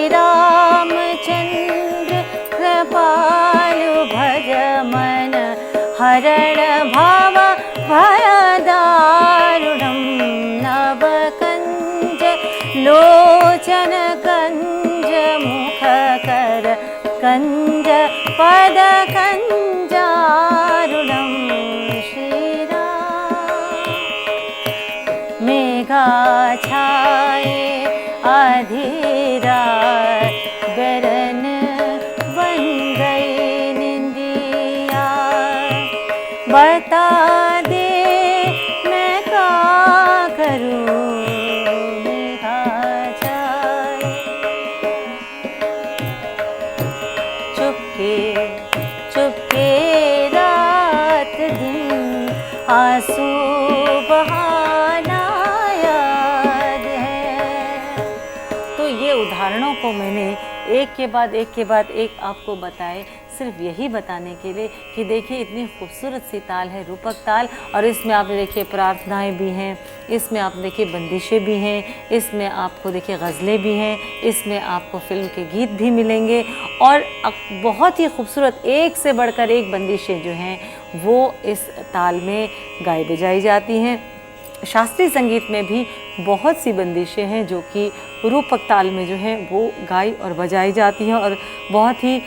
रामचंद्र कृपालु भज मन हरण भाव भय दारुणं। नव कंज लोचन कंज मुख कर कंज पद कंजारुणं। श्री राम। मेघा छाए आधी रात बेरन बन गई निंदिया। बता दे मैं क्या करूं, मेघा छाए। चुपके चुपके रात दिन आंसू बहाना याद है। तो ये उदाहरणों को मैंने एक के बाद एक आपको बताए, सिर्फ यही बताने के लिए कि देखिए इतनी खूबसूरत सी ताल है रूपक ताल। और इसमें आप देखिए प्रार्थनाएं भी हैं, इसमें आप देखिए बंदिशें भी हैं, इसमें आपको देखिए गज़लें भी हैं, इसमें आपको फिल्म के गीत भी मिलेंगे। और बहुत ही खूबसूरत एक से बढ़कर एक बंदिशें जो हैं वो इस ताल में गाई बजाई जाती हैं। शास्त्रीय संगीत में भी बहुत सी बंदिशें हैं जो कि रूपक ताल में जो है वो गाई और बजाई जाती हैं और बहुत ही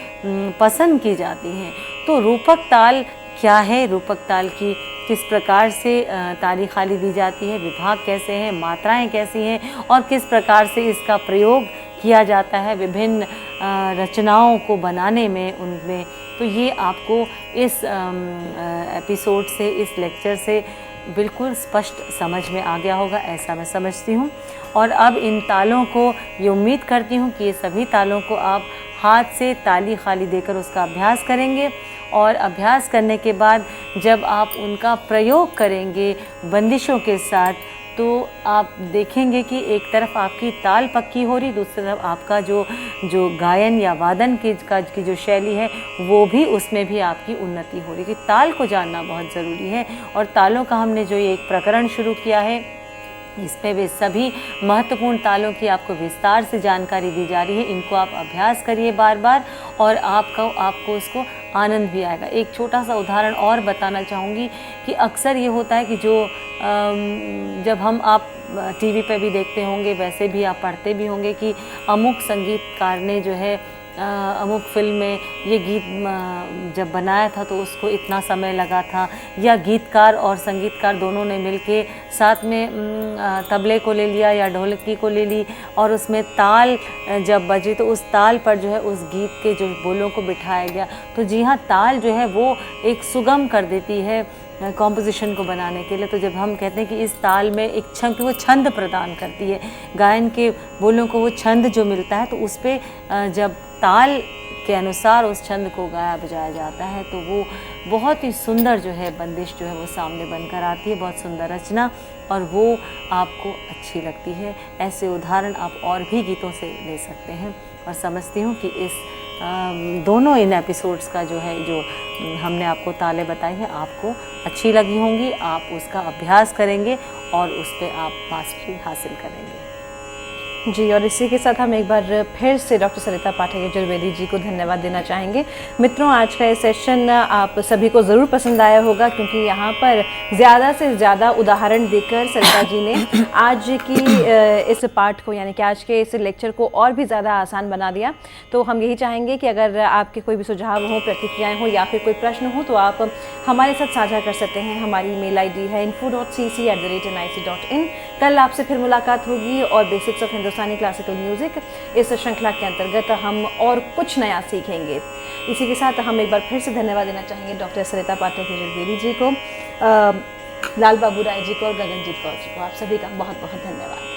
पसंद की जाती हैं। तो रूपक ताल क्या है, रूपक ताल की किस प्रकार से ताली खाली दी जाती है, विभाग कैसे हैं, मात्राएं कैसी हैं और किस प्रकार से इसका प्रयोग किया जाता है विभिन्न रचनाओं को बनाने में उनमें, तो ये आपको इस एपिसोड से, इस लेक्चर से बिल्कुल स्पष्ट समझ में आ गया होगा, ऐसा मैं समझती हूँ। और अब इन तालों को ये उम्मीद करती हूँ कि ये सभी तालों को आप हाथ से ताली खाली देकर उसका अभ्यास करेंगे और अभ्यास करने के बाद जब आप उनका प्रयोग करेंगे बंदिशों के साथ, तो आप देखेंगे कि एक तरफ आपकी ताल पक्की हो रही, दूसरी तरफ आपका जो गायन या वादन की जो शैली है वो भी, उसमें भी आपकी उन्नति हो रही है। कि ताल को जानना बहुत ज़रूरी है। और तालों का हमने जो ये एक प्रकरण शुरू किया है, इसमें वे सभी महत्वपूर्ण तालों की आपको विस्तार से जानकारी दी जा रही है। इनको आप अभ्यास करिए बार बार और आपको उसको आनंद भी आएगा। एक छोटा सा उदाहरण और बताना चाहूँगी कि अक्सर ये होता है कि जब आप टीवी पे भी देखते होंगे, वैसे भी आप पढ़ते भी होंगे कि अमुक संगीतकार ने जो है अमुक फिल्म में ये गीत जब बनाया था तो उसको इतना समय लगा था, या गीतकार और संगीतकार दोनों ने मिलके साथ में तबले को ले लिया या ढोलकी को ले ली और उसमें ताल जब बजी तो उस ताल पर जो है उस गीत के जो बोलों को बिठाया गया। तो जी हाँ, ताल जो है वो एक सुगम कर देती है कॉम्पोजिशन को बनाने के लिए। तो जब हम कहते हैं कि इस ताल में एक छंद, वो छंद प्रदान करती है, गायन के बोलों को वो छंद जो मिलता है, तो उस पर जब ताल के अनुसार उस छंद को गाया बजाया जाता है तो वो बहुत ही सुंदर जो है बंदिश जो है वो सामने बनकर आती है, बहुत सुंदर रचना, और वो आपको अच्छी लगती है। ऐसे उदाहरण आप और भी गीतों से ले सकते हैं। और समझती हूँ कि इस दोनों इन एपिसोड्स का जो हमने आपको तालें बताई हैं आपको अच्छी लगी होंगी। आप उसका अभ्यास करेंगे और उस पर आप मास्टरी हासिल करेंगे। जी, और इसी के साथ हम एक बार फिर से डॉक्टर सरिता पाठक यजुर्वेदी जी को धन्यवाद देना चाहेंगे। मित्रों, आज का ये सेशन आप सभी को ज़रूर पसंद आया होगा, क्योंकि यहाँ पर ज़्यादा से ज़्यादा उदाहरण देकर सरिता जी ने आज की इस पाठ को, यानी कि आज के इस लेक्चर को और भी ज़्यादा आसान बना दिया। तो हम यही चाहेंगे कि अगर आपके कोई भी सुझाव हो, प्रतिक्रियाएँ हो या फिर कोई प्रश्न हो तो आप हमारे साथ साझा कर सकते हैं। हमारी ईमेल ID है info.cc@nic.in। कल आपसे फिर मुलाकात होगी और basics of Hindustani classical music इस श्रृंखला के अंतर्गत हम और कुछ नया सीखेंगे। इसी के साथ हम एक बार फिर से धन्यवाद देना चाहेंगे डॉक्टर सरिता पाठक यजुर्वेदी जी को, लाल बाबू राय जी को और गगनजीत कौर जी को। आप सभी का बहुत बहुत धन्यवाद।